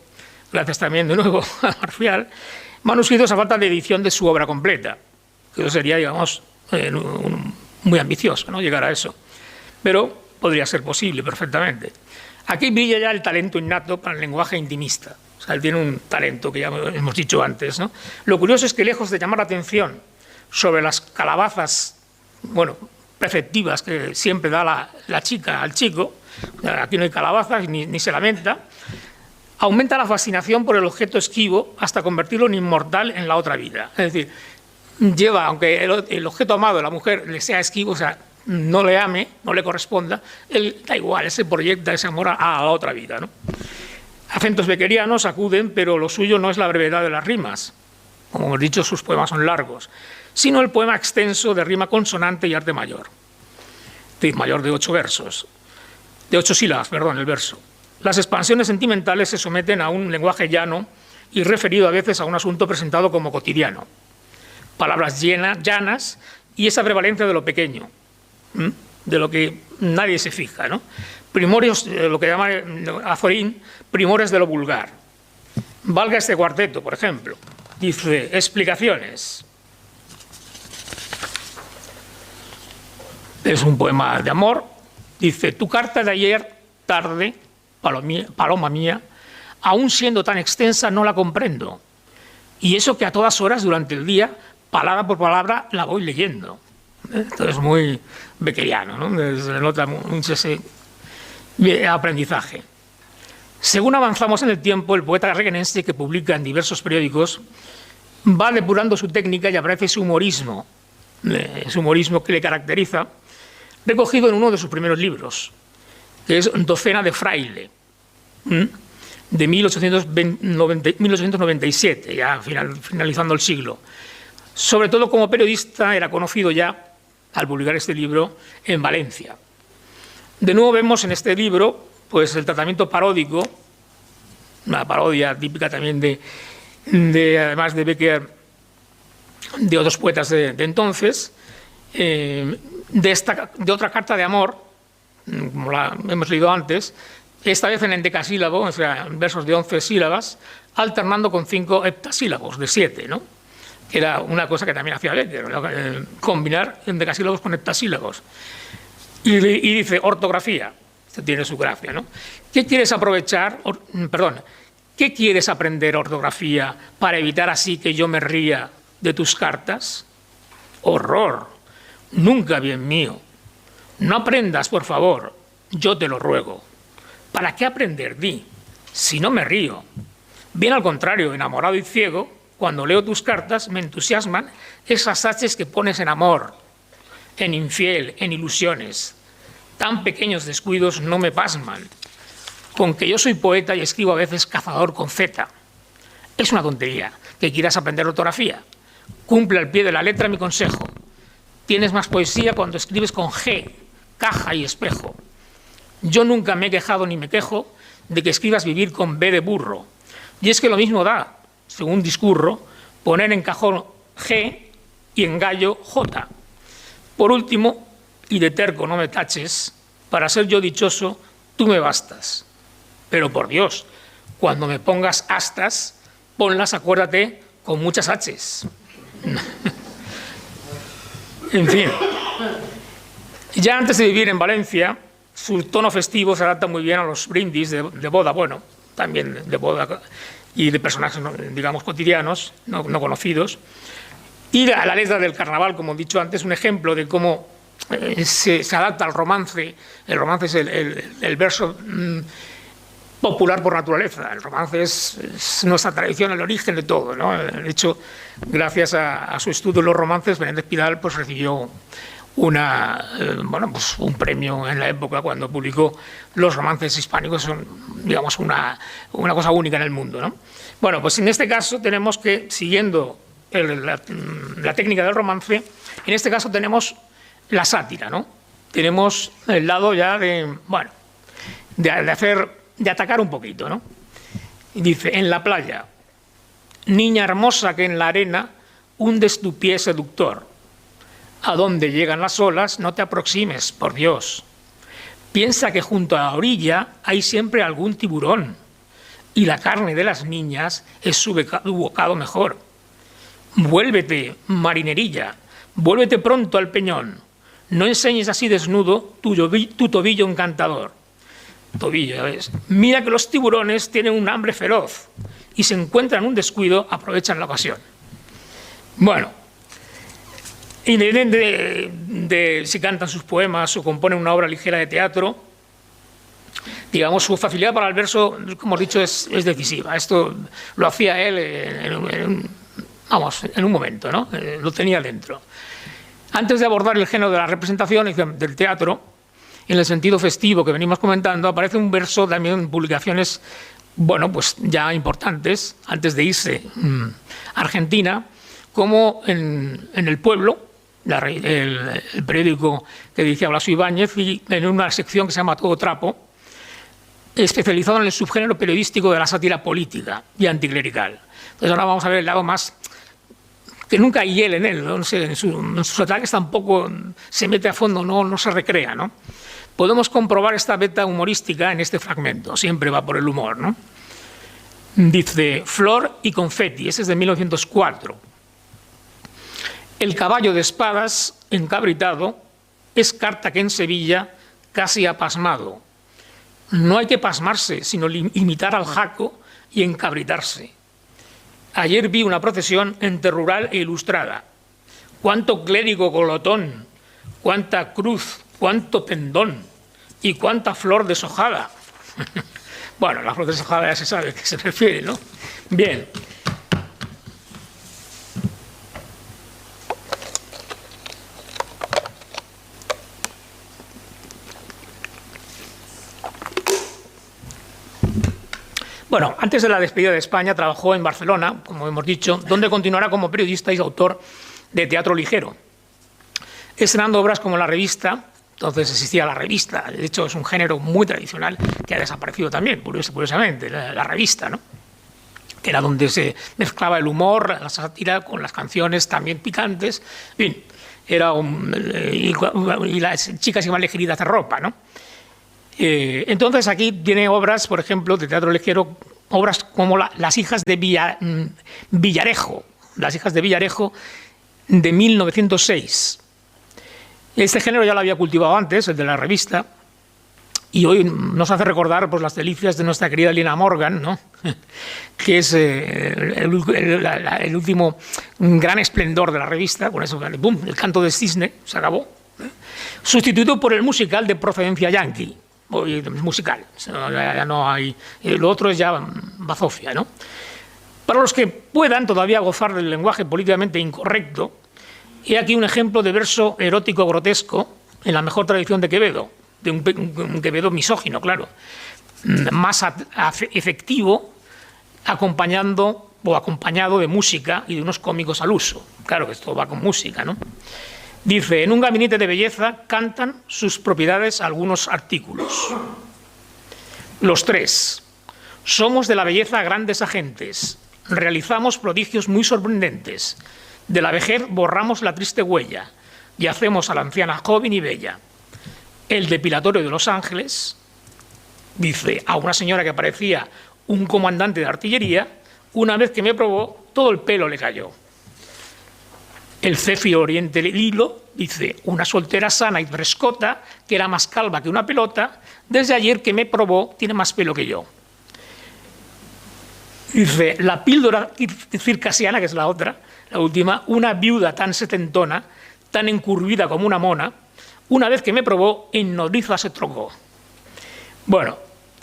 gracias también de nuevo a Marcial, manuscritos a falta de edición de su obra completa, que eso sería, digamos, muy ambicioso, ¿no?, llegar a eso, pero podría ser posible perfectamente. Aquí brilla ya el talento innato para el lenguaje intimista. O sea, él tiene un talento que ya hemos dicho antes, ¿no? Lo curioso es que, lejos de llamar la atención sobre las calabazas, bueno, preceptivas que siempre da la chica al chico, aquí no hay calabazas ni se lamenta, aumenta la fascinación por el objeto esquivo hasta convertirlo en inmortal en la otra vida. Es decir, lleva, aunque el objeto amado, la mujer, le sea esquivo, o sea, no le ame, no le corresponda, él da igual, él se proyecta ese amor a la otra vida, ¿no? Acentos beckerianos acuden, pero lo suyo no es la brevedad de las rimas. Como hemos dicho, sus poemas son largos, sino el poema extenso de rima consonante y arte mayor. Es decir, mayor de 8 versos, de 8 sílabas, perdón, el verso. Las expansiones sentimentales se someten a un lenguaje llano y referido a veces a un asunto presentado como cotidiano. Palabras llanas y esa prevalencia de lo pequeño, de lo que nadie se fija, ¿no? Primorios, lo que llama Azorín, primores de lo vulgar. Valga este cuarteto, por ejemplo. Dice: explicaciones. Es un poema de amor. Dice: tu carta de ayer tarde, paloma mía, aún siendo tan extensa no la comprendo. Y eso que a todas horas durante el día, palabra por palabra, la voy leyendo. Esto es muy beckeriano, ¿no? Se le nota mucho ese aprendizaje. Según avanzamos en el tiempo, el poeta requenense, que publica en diversos periódicos, va depurando su técnica y aparece su humorismo que le caracteriza, recogido en uno de sus primeros libros, que es Docena de Fraile, de 1897, ya finalizando el siglo. Sobre todo como periodista era conocido ya, al publicar este libro, en Valencia. De nuevo vemos en este libro pues el tratamiento paródico, una parodia típica también además de Bécquer, de otros poetas de entonces, de otra carta de amor, como la hemos leído antes, esta vez en endecasílabo, o sea, en versos de 11 sílabas, alternando con 5 heptasílabos de 7, ¿no? Que era una cosa que también hacía Bécquer, ¿no? Combinar endecasílabos con heptasílabos. Y dice: ortografía. Esto tiene su gracia, ¿no? ¿Qué quieres aprovechar? ¿Qué quieres aprender ortografía para evitar así que yo me ría de tus cartas? ¡Horror! Nunca, bien mío. No aprendas, por favor, yo te lo ruego. ¿Para qué aprender, di, si no me río? Bien al contrario, enamorado y ciego, cuando leo tus cartas me entusiasman esas haches que pones en amor, en infiel, en ilusiones. Tan pequeños descuidos no me pasman. Con que yo soy poeta y escribo a veces cazador con Z. Es una tontería que quieras aprender ortografía. Cumple al pie de la letra mi consejo. Tienes más poesía cuando escribes con G, caja y espejo. Yo nunca me he quejado ni me quejo de que escribas vivir con B de burro. Y es que lo mismo da, según discurro, poner en cajón G y en gallo J. Por último, y de terco no me taches, para ser yo dichoso, tú me bastas. Pero por Dios, cuando me pongas astas, ponlas, acuérdate, con muchas H's. En fin. Ya antes de vivir en Valencia, su tono festivo se adapta muy bien a los brindis de boda, bueno, también de boda y de personajes, digamos, cotidianos, no conocidos. Y la letra del carnaval, como he dicho antes, un ejemplo de cómo se adapta al romance. El romance es el verso popular por naturaleza. El romance es nuestra tradición, el origen de todo, ¿no? De hecho, gracias a su estudio de los romances, Menéndez Pidal pues, recibió un premio en la época cuando publicó los romances hispánicos. Son, digamos, una cosa única en el mundo, ¿no? Bueno, pues en este caso tenemos que, siguiendo la técnica del romance, en este caso tenemos la sátira, ¿no? Tenemos el lado ya de atacar un poquito, ¿no? Y dice, en la playa, niña hermosa que en la arena hundes tu pie seductor. A donde llegan las olas no te aproximes, por Dios. Piensa que junto a la orilla hay siempre algún tiburón y la carne de las niñas es su bocado mejor. Vuélvete, marinerilla, vuélvete pronto al peñón. No enseñes así desnudo tu tobillo encantador. Tobillo, ya ves. Mira que los tiburones tienen un hambre feroz y se encuentran un descuido, aprovechan la ocasión. Bueno, independiente de si cantan sus poemas o componen una obra ligera de teatro, digamos, su facilidad para el verso, como he dicho, es decisiva. Esto lo hacía él en un momento, ¿no? Lo tenía dentro. Antes de abordar el género de la representación del teatro, en el sentido festivo que venimos comentando, aparece un verso también en publicaciones, bueno, pues ya importantes, antes de irse a Argentina, como en El Pueblo, el periódico que dirigía Blasco Ibáñez, y en una sección que se llama Todo Trapo, especializado en el subgénero periodístico de la sátira política y anticlerical. Entonces ahora vamos a ver el lado más, que nunca hay él en él, ¿no? En sus ataques tampoco se mete a fondo, no se recrea, ¿no? Podemos comprobar esta beta humorística en este fragmento, siempre va por el humor, ¿no? Dice, Flor y confeti, ese es de 1904. El caballo de espadas, encabritado, es carta que en Sevilla casi ha pasmado. No hay que pasmarse, sino imitar al jaco y encabritarse. Ayer vi una procesión entre rural e ilustrada. Cuánto clérigo golotón, cuánta cruz, cuánto pendón y cuánta flor deshojada. Bueno, la flor deshojada ya se sabe a qué se refiere, ¿no? Bien. Bueno, antes de la despedida de España trabajó en Barcelona, como hemos dicho, donde continuará como periodista y autor de teatro ligero, estrenando obras como La Revista. Entonces existía La Revista, de hecho es un género muy tradicional que ha desaparecido también, curiosamente, la revista, ¿no? Que era donde se mezclaba el humor, la sátira con las canciones también picantes, en fin, y las chicas iban ligeritas de ropa, ¿no? Entonces aquí tiene obras, por ejemplo, de teatro ligero, obras como Las hijas de Villarejo, Las hijas de Villarejo, de 1906. Este género ya lo había cultivado antes, el de La Revista, y hoy nos hace recordar pues, las delicias de nuestra querida Lina Morgan, ¿no? que es el último gran esplendor de la revista, con eso, ¡pum!, El canto del cisne, se acabó, sustituido por el musical de procedencia yanqui, musical, ya no hay, lo otro es ya bazofia, ¿no? Para los que puedan todavía gozar del lenguaje políticamente incorrecto, he aquí un ejemplo de verso erótico grotesco en la mejor tradición de Quevedo, de un Quevedo misógino, claro, más efectivo, acompañado de música y de unos cómicos al uso. Claro que esto va con música, ¿no? Dice: en un gabinete de belleza cantan sus propiedades algunos artículos. Los tres: somos de la belleza grandes agentes, realizamos prodigios muy sorprendentes, de la vejez borramos la triste huella y hacemos a la anciana joven y bella. El depilatorio de Los Ángeles, dice, a una señora que parecía un comandante de artillería, una vez que me probó, todo el pelo le cayó. El céfiro oriente Lilo, dice, una soltera sana y frescota, que era más calva que una pelota, desde ayer que me probó, tiene más pelo que yo. Dice, la píldora circasiana, que es la otra, la última, una viuda tan setentona, tan encurvida como una mona, una vez que me probó, en nodriza se trocó. Bueno,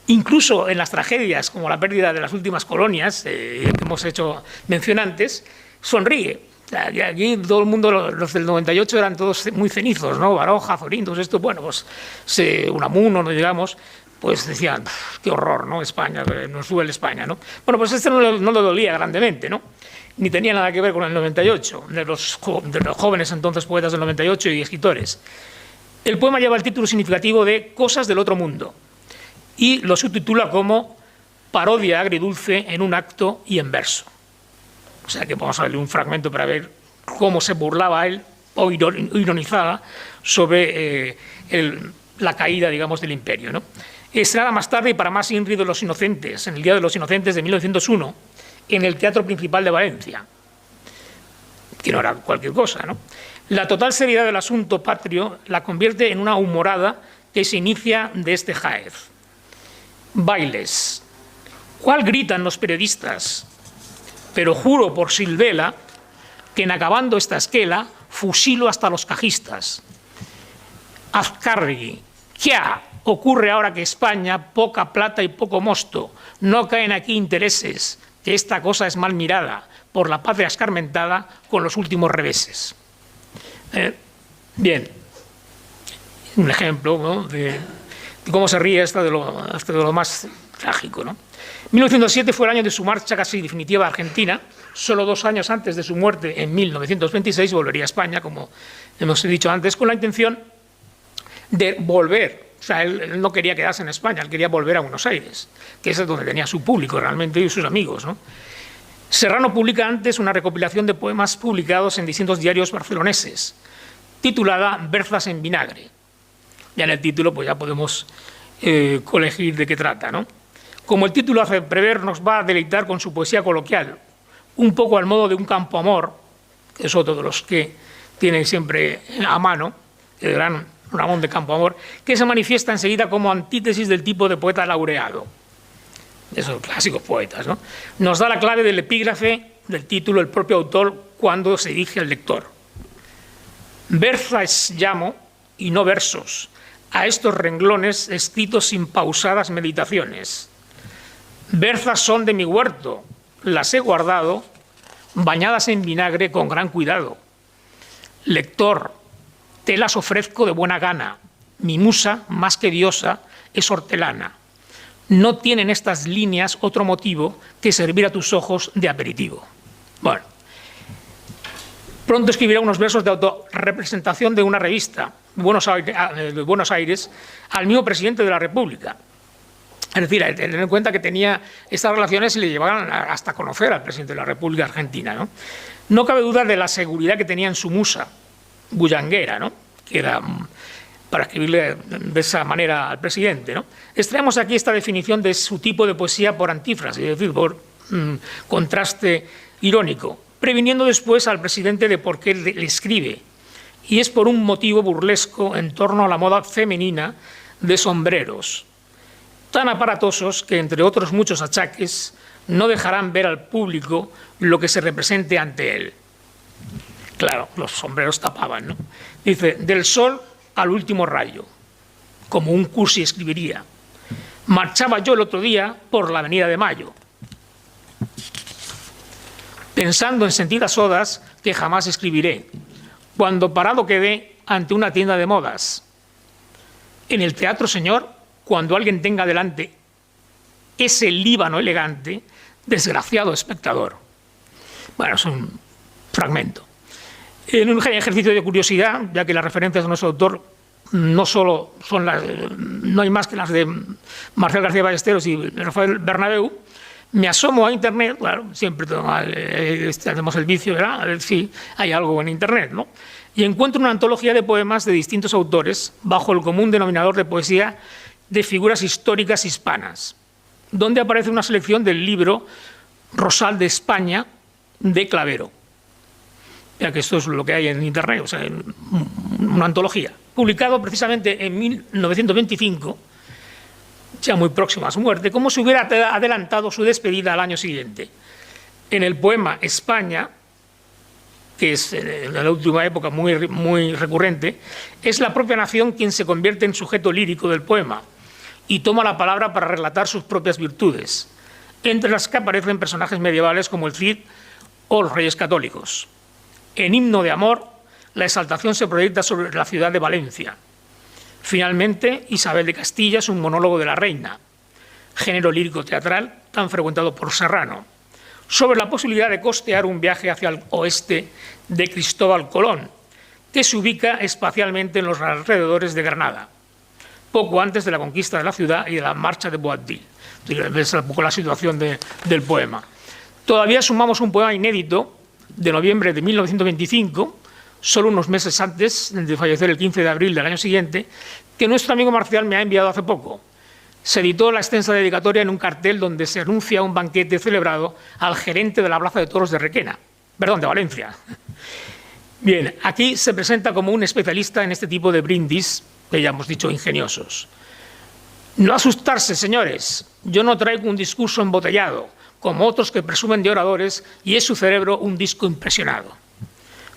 incluso en las tragedias, como la pérdida de las últimas colonias, que hemos hecho mención antes, sonríe. O sea, aquí todo el mundo, los del 98 eran todos muy cenizos, ¿no? Baroja, Zorín, todo esto, bueno, pues Unamuno, no digamos, pues decían, qué horror, ¿no? España, nos duele España, ¿no? Bueno, pues este no lo dolía grandemente, ¿no? Ni tenía nada que ver con el 98, de los jóvenes entonces poetas del 98 y escritores. El poema lleva el título significativo de Cosas del otro mundo y lo subtitula como Parodia agridulce en un acto y en verso. O sea que vamos a verle un fragmento para ver cómo se burlaba él o ironizaba sobre la caída, digamos, del imperio, ¿no? Estrenada más tarde y para más INRI de los Inocentes, en el Día de los Inocentes de 1901, en el Teatro Principal de Valencia, que no era cualquier cosa, ¿no? La total seriedad del asunto patrio la convierte en una humorada que se inicia de este jaez. Bailes. ¿Cuál gritan los periodistas? Pero juro por Silvela que en acabando esta esquela fusilo hasta los cajistas. Azcárregui. ¿Qué ocurre ahora que España, poca plata y poco mosto? No caen aquí intereses, que esta cosa es mal mirada por la patria escarmentada con los últimos reveses. Bien, un ejemplo, ¿no?, de cómo se ríe hasta de lo más trágico, ¿no? 1907 fue el año de su marcha casi definitiva a Argentina. Solo 2 años antes de su muerte, en 1926, volvería a España, como hemos dicho antes, con la intención de volver. O sea, él no quería quedarse en España, él quería volver a Buenos Aires, que es donde tenía su público realmente y sus amigos, ¿no? Serrano publica antes una recopilación de poemas publicados en distintos diarios barceloneses, titulada Berzas en vinagre. Ya en el título pues ya podemos colegir de qué trata, ¿no? Como el título hace prever, nos va a deleitar con su poesía coloquial, un poco al modo de un Campo Amor, que es otro de los que tienen siempre a mano, el gran Ramón de Campo Amor, que se manifiesta enseguida como antítesis del tipo de poeta laureado. Esos clásicos poetas, ¿no? Nos da la clave del epígrafe del título el propio autor cuando se dirige al lector. Verzas llamo, y no versos, a estos renglones escritos sin pausadas meditaciones. Berzas son de mi huerto, las he guardado, bañadas en vinagre con gran cuidado. Lector, te las ofrezco de buena gana, mi musa, más que diosa, es hortelana. No tienen estas líneas otro motivo que servir a tus ojos de aperitivo. Bueno, pronto escribirá unos versos de autorrepresentación de una revista de Buenos Aires al mismo presidente de la República. Es decir, tener en cuenta que tenía estas relaciones y le llevaban hasta conocer al presidente de la República Argentina, ¿no? No cabe duda de la seguridad que tenía en su musa, bullanguera, ¿no?, que era para escribirle de esa manera al presidente, ¿no? Extraemos aquí esta definición de su tipo de poesía por antífrasis, es decir, por contraste irónico, previniendo después al presidente de por qué le escribe, y es por un motivo burlesco en torno a la moda femenina de sombreros. tan aparatosos que, entre otros muchos achaques, no dejarán ver al público lo que se represente ante él. Claro, los sombreros tapaban, ¿no? Dice, del sol al último rayo, como un cursi escribiría. Marchaba yo el otro día por la Avenida de Mayo, pensando en sentidas odas que jamás escribiré, cuando parado quedé ante una tienda de modas. En el teatro, señor, cuando alguien tenga delante ese líbano elegante, desgraciado espectador. Bueno, es un fragmento. En un ejercicio de curiosidad, ya que las referencias de nuestro autor no solo son no hay más que las de Marcial García Ballesteros y Rafael Bernabéu, me asomo a Internet, claro, siempre hacemos el vicio, ¿verdad? A ver si hay algo en Internet, ¿no? Y encuentro una antología de poemas de distintos autores bajo el común denominador de poesía de figuras históricas hispanas, donde aparece una selección del libro Rosal de España de Clavero. Ya que esto es lo que hay en Internet, o sea, una antología, publicado precisamente en 1925, ya muy próximo a su muerte, como si hubiera adelantado su despedida al año siguiente. En el poema España, que es en la última época muy recurrente, es la propia nación quien se convierte en sujeto lírico del poema y toma la palabra para relatar sus propias virtudes, entre las que aparecen personajes medievales como el Cid o los reyes católicos. En Himno de Amor, la exaltación se proyecta sobre la ciudad de Valencia. Finalmente, Isabel de Castilla es un monólogo de la reina, género lírico teatral tan frecuentado por Serrano, sobre la posibilidad de costear un viaje hacia el oeste de Cristóbal Colón, que se ubica espacialmente en los alrededores de Granada, poco antes de la conquista de la ciudad y de la marcha de Boabdil. Es un poco la situación del poema. Todavía sumamos un poema inédito de noviembre de 1925, solo unos meses antes de fallecer el 15 de abril del año siguiente, que nuestro amigo Marcial me ha enviado hace poco. Se editó la extensa dedicatoria en un cartel donde se anuncia un banquete celebrado al gerente de la Plaza de Toros de de Valencia. Bien, aquí se presenta como un especialista en este tipo de brindis, que ya hemos dicho ingeniosos. No asustarse, señores, yo no traigo un discurso embotellado, como otros que presumen de oradores, y es su cerebro un disco impresionado.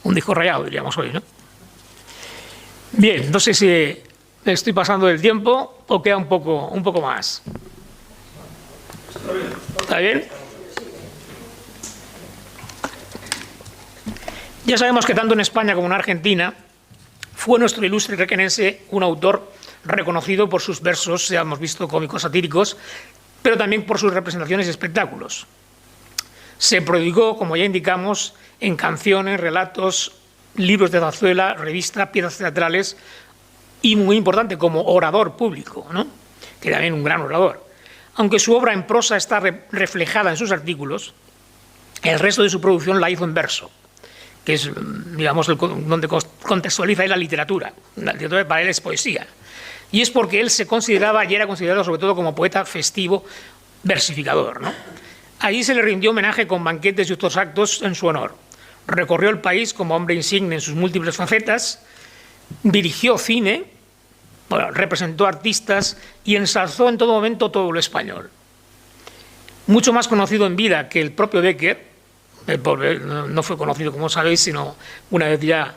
Un disco rayado, diríamos hoy, ¿no? Bien, no sé si estoy pasando del tiempo o queda un poco más. ¿Está bien? Ya sabemos que tanto en España como en Argentina fue nuestro ilustre requenense un autor reconocido por sus versos, ya hemos visto, cómicos satíricos, pero también por sus representaciones y espectáculos. Se prodigó, como ya indicamos, en canciones, relatos, libros de zarzuela, revistas, piezas teatrales y, muy importante, como orador público, ¿no? Que también un gran orador. Aunque su obra en prosa está reflejada en sus artículos, el resto de su producción la hizo en verso, que es, digamos, donde contextualiza la literatura. La literatura para él es poesía. Y es porque él se consideraba y era considerado sobre todo como poeta festivo versificador, ¿no? Allí se le rindió homenaje con banquetes y otros actos en su honor. Recorrió el país como hombre insigne en sus múltiples facetas, dirigió cine, representó artistas y ensalzó en todo momento todo lo español. Mucho más conocido en vida que el propio Bécquer, no fue conocido, como sabéis, sino una vez ya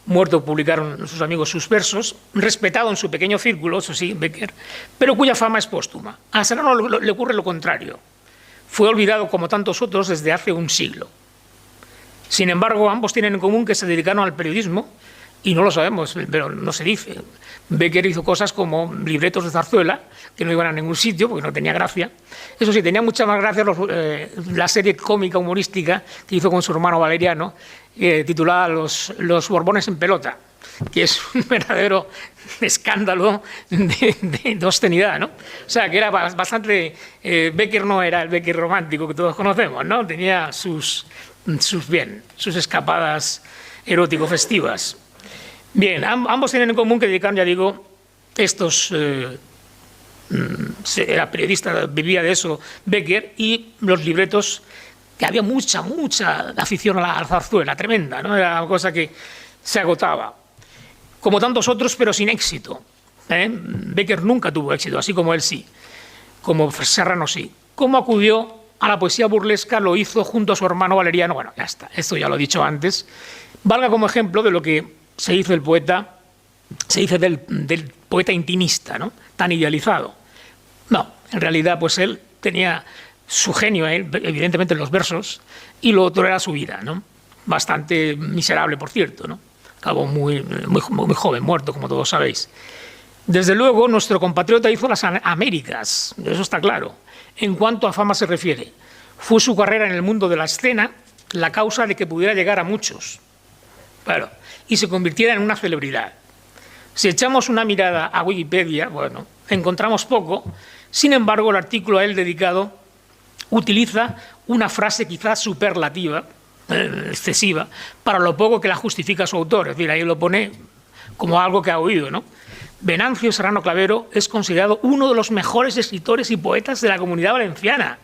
muerto publicaron sus amigos sus versos, respetado en su pequeño círculo, eso sí, Bécquer, pero cuya fama es póstuma. A Serrano le ocurre lo contrario. Fue olvidado como tantos otros desde hace un siglo. Sin embargo, ambos tienen en común que se dedicaron al periodismo, y no lo sabemos, pero no se dice. Bécquer hizo cosas como libretos de zarzuela, que no iban a ningún sitio porque no tenía gracia. Eso sí, tenía mucha más gracia la serie cómica humorística que hizo con su hermano Valeriano, titulada Los Borbones en pelota, que es un verdadero escándalo de obscenidad, ¿no? O sea, que era bastante... Bécquer no era el Bécquer romántico que todos conocemos, ¿no? Tenía sus escapadas erótico-festivas. Bien, ambos tienen en común que dedicaron, ya digo, era periodista, vivía de eso Bécquer, y los libretos, que había mucha afición a la zarzuela, tremenda, ¿no? Era una cosa que se agotaba. Como tantos otros, pero sin éxito. Bécquer nunca tuvo éxito, así como él sí. como Serrano sí. ¿Cómo acudió a la poesía burlesca? Lo hizo junto a su hermano Valeriano. Bueno, ya está, esto ya lo he dicho antes. Valga como ejemplo de lo que se dice del poeta intimista, ¿no? Tan idealizado. No, en realidad, pues él tenía su genio, evidentemente, en los versos, y lo otro era su vida, ¿no? Bastante miserable, por cierto, ¿no? Acabó muy joven, muerto, como todos sabéis. Desde luego, nuestro compatriota hizo las Américas, eso está claro. En cuanto a fama se refiere, fue su carrera en el mundo de la escena la causa de que pudiera llegar a muchos, claro, y se convirtiera en una celebridad. Si echamos una mirada a Wikipedia, bueno, encontramos poco. Sin embargo, el artículo a él dedicado utiliza una frase quizás superlativa, excesiva, para lo poco que la justifica su autor. Es decir, ahí lo pone como algo que ha oído, ¿no? Venancio Serrano Clavero es considerado uno de los mejores escritores y poetas de la Comunidad Valenciana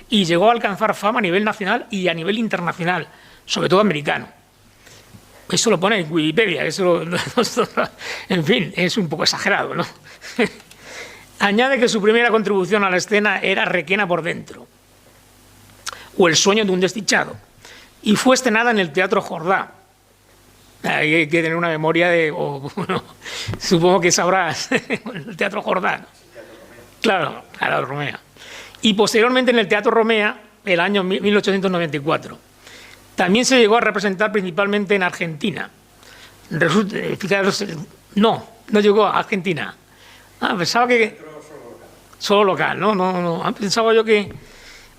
y llegó a alcanzar fama a nivel nacional y a nivel internacional, sobre todo americano. Eso lo pone en Wikipedia, en fin, es un poco exagerado, ¿no? Añade que su primera contribución a la escena era Requena por dentro, o El sueño de un desdichado, y fue estrenada en el Teatro Jordá. Hay que tener una memoria de... bueno, supongo que sabrás, el Teatro Jordá. Claro, Romea. Y posteriormente en el Teatro Romea, el año 1894. También se llegó a representar principalmente en Argentina. Fijaros, no llegó a Argentina. Pensaba que... Solo local, no. Pensaba yo que...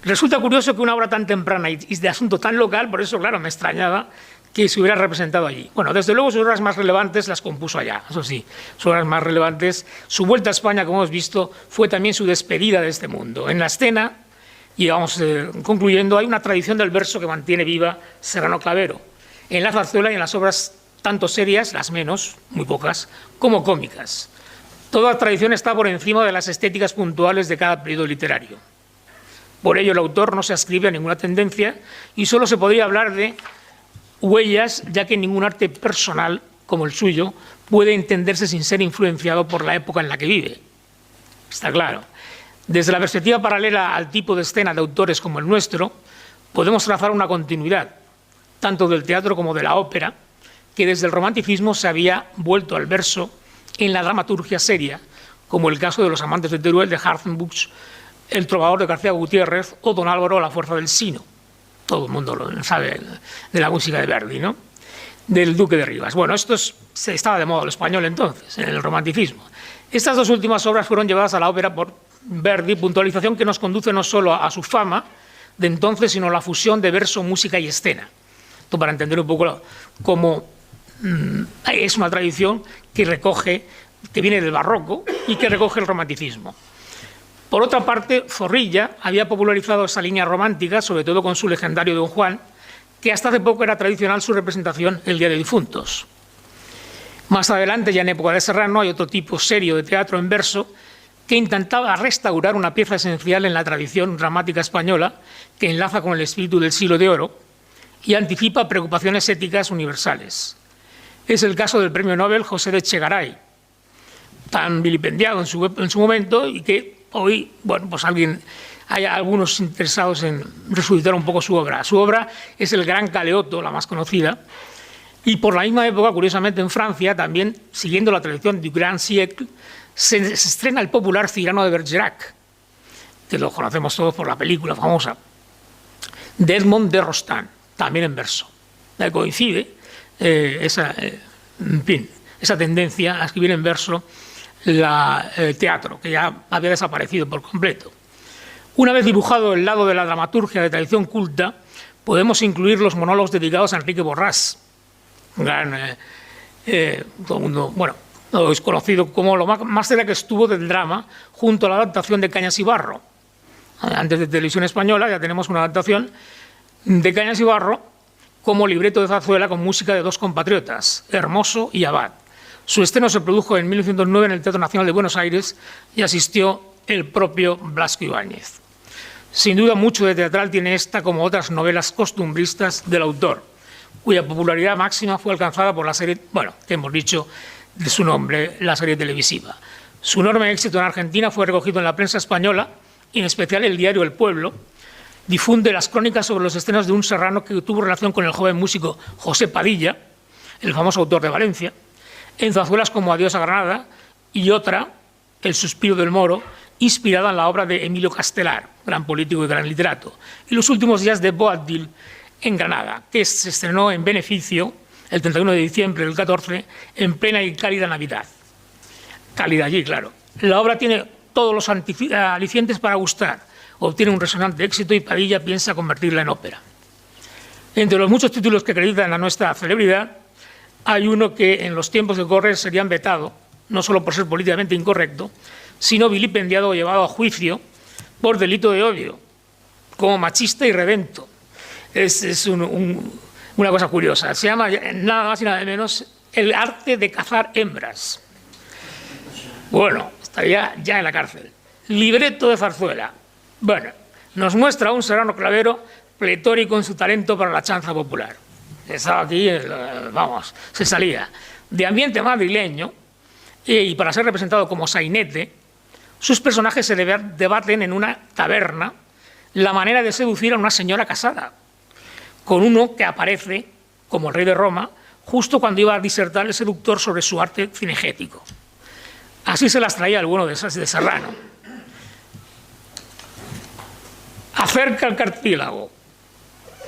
Resulta curioso que una obra tan temprana y de asunto tan local, por eso, claro, me extrañaba que se hubiera representado allí. Bueno, desde luego sus obras más relevantes las compuso allá, eso sí, sus obras más relevantes. Su vuelta a España, como hemos visto, fue también su despedida de este mundo. En la escena, y vamos concluyendo, hay una tradición del verso que mantiene viva Serrano Clavero. En la zarzuela y en las obras tanto serias, las menos, muy pocas, como cómicas. Toda tradición está por encima de las estéticas puntuales de cada periodo literario. Por ello, el autor no se adscribe a ninguna tendencia y solo se podría hablar de huellas, ya que ningún arte personal como el suyo puede entenderse sin ser influenciado por la época en la que vive. Está claro. Desde la perspectiva paralela al tipo de escena de autores como el nuestro, podemos trazar una continuidad, tanto del teatro como de la ópera, que desde el romanticismo se había vuelto al verso en la dramaturgia seria, como el caso de Los amantes de Teruel de Hartzenbusch, El trovador de García Gutiérrez o Don Álvaro La fuerza del Sino. Todo el mundo lo sabe de la música de Verdi, ¿no? Del Duque de Rivas. Bueno, estaba de moda el español entonces, en el romanticismo. Estas dos últimas obras fueron llevadas a la ópera por Verdi, puntualización que nos conduce no solo a su fama de entonces, sino a la fusión de verso, música y escena. Esto para entender un poco cómo es una tradición que viene del barroco y que recoge el romanticismo. Por otra parte, Zorrilla había popularizado esa línea romántica, sobre todo con su legendario Don Juan, que hasta hace poco era tradicional su representación el Día de Difuntos. Más adelante, ya en época de Serrano, hay otro tipo serio de teatro en verso que intentaba restaurar una pieza esencial en la tradición dramática española que enlaza con el espíritu del siglo de oro y anticipa preocupaciones éticas universales. Es el caso del premio Nobel José de Echegaray, tan vilipendiado en su momento y que hoy, bueno, pues hay algunos interesados en resucitar un poco su obra. Su obra es El Gran Caleoto, la más conocida, y por la misma época, curiosamente en Francia, también siguiendo la tradición du Grand Siècle, se estrena el popular Cyrano de Bergerac, que lo conocemos todos por la película famosa, de Edmond de Rostand, también en verso. Coincide esa tendencia a escribir en verso el teatro, que ya había desaparecido por completo. Una vez dibujado el lado de la dramaturgia de tradición culta, podemos incluir los monólogos dedicados a Enrique Borràs, todo el mundo, bueno, es conocido como lo más cerca que estuvo del drama, junto a la adaptación de Cañas y Barro. Antes de Televisión Española ya tenemos una adaptación de Cañas y Barro como libreto de zarzuela con música de dos compatriotas, Hermoso y Abad. Su estreno se produjo en 1909 en el Teatro Nacional de Buenos Aires y asistió el propio Blasco Ibáñez. Sin duda, mucho de teatral tiene esta como otras novelas costumbristas del autor, cuya popularidad máxima fue alcanzada por la serie, bueno, que hemos dicho de su nombre, la serie televisiva. Su enorme éxito en Argentina fue recogido en la prensa española y en especial el diario El Pueblo, difunde las crónicas sobre los estrenos de un serrano que tuvo relación con el joven músico José Padilla, el famoso autor de Valencia, en zarzuelas como Adiós a Granada y otra, El suspiro del moro, inspirada en la obra de Emilio Castelar, gran político y gran literato, y Los últimos días de Boabdil en Granada, que se estrenó en beneficio el 31 de diciembre del 14, en plena y cálida Navidad. Cálida allí, claro. La obra tiene todos los alicientes para gustar, obtiene un resonante éxito y Padilla piensa convertirla en ópera. Entre los muchos títulos que acreditan a nuestra celebridad, hay uno que en los tiempos que corren serían vetado, no solo por ser políticamente incorrecto, sino vilipendiado o llevado a juicio por delito de odio, como machista y redento. Es una cosa curiosa. Se llama nada más y nada menos El arte de cazar hembras. Bueno, estaría ya en la cárcel. Libreto de zarzuela. Bueno, nos muestra a un serrano clavero pletórico en su talento para la chanza popular. Estaba aquí, vamos, se salía. De ambiente madrileño, y para ser representado como sainete, sus personajes se debaten en una taberna la manera de seducir a una señora casada, con uno que aparece, como el rey de Roma, justo cuando iba a disertar el seductor sobre su arte cinegético. Así se las traía el bueno de Serrano. Acerca el cartílago,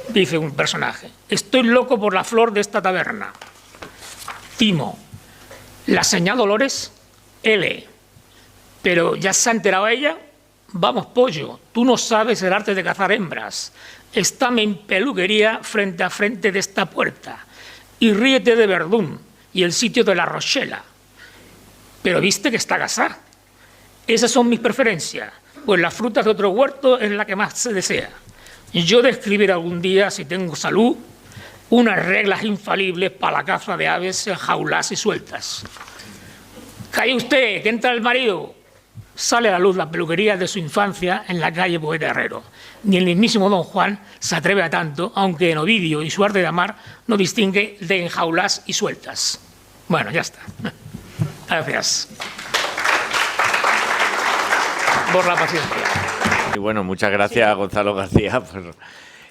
dice un personaje. Estoy loco por la flor de esta taberna. Timo. La señal Dolores, L. Pero ¿ya se ha enterado ella? Vamos, pollo, tú no sabes el arte de cazar hembras. Estame en peluquería frente a frente de esta puerta. Y ríete de Verdún y el sitio de la Rochela. Pero viste que está casada. Esas son mis preferencias, pues las frutas de otro huerto es la que más se desea. Yo de escribir algún día, si tengo salud, unas reglas infalibles para la caza de aves enjauladas y sueltas. Calle usted, que entra el marido. Sale a la luz la peluquería de su infancia en la calle Poeta Herrero. Ni el mismísimo Don Juan se atreve a tanto, aunque en Ovidio y su arte de amar no distingue de enjauladas y sueltas. Bueno, ya está. Gracias por la paciencia. Y bueno, muchas gracias, Gonzalo García, por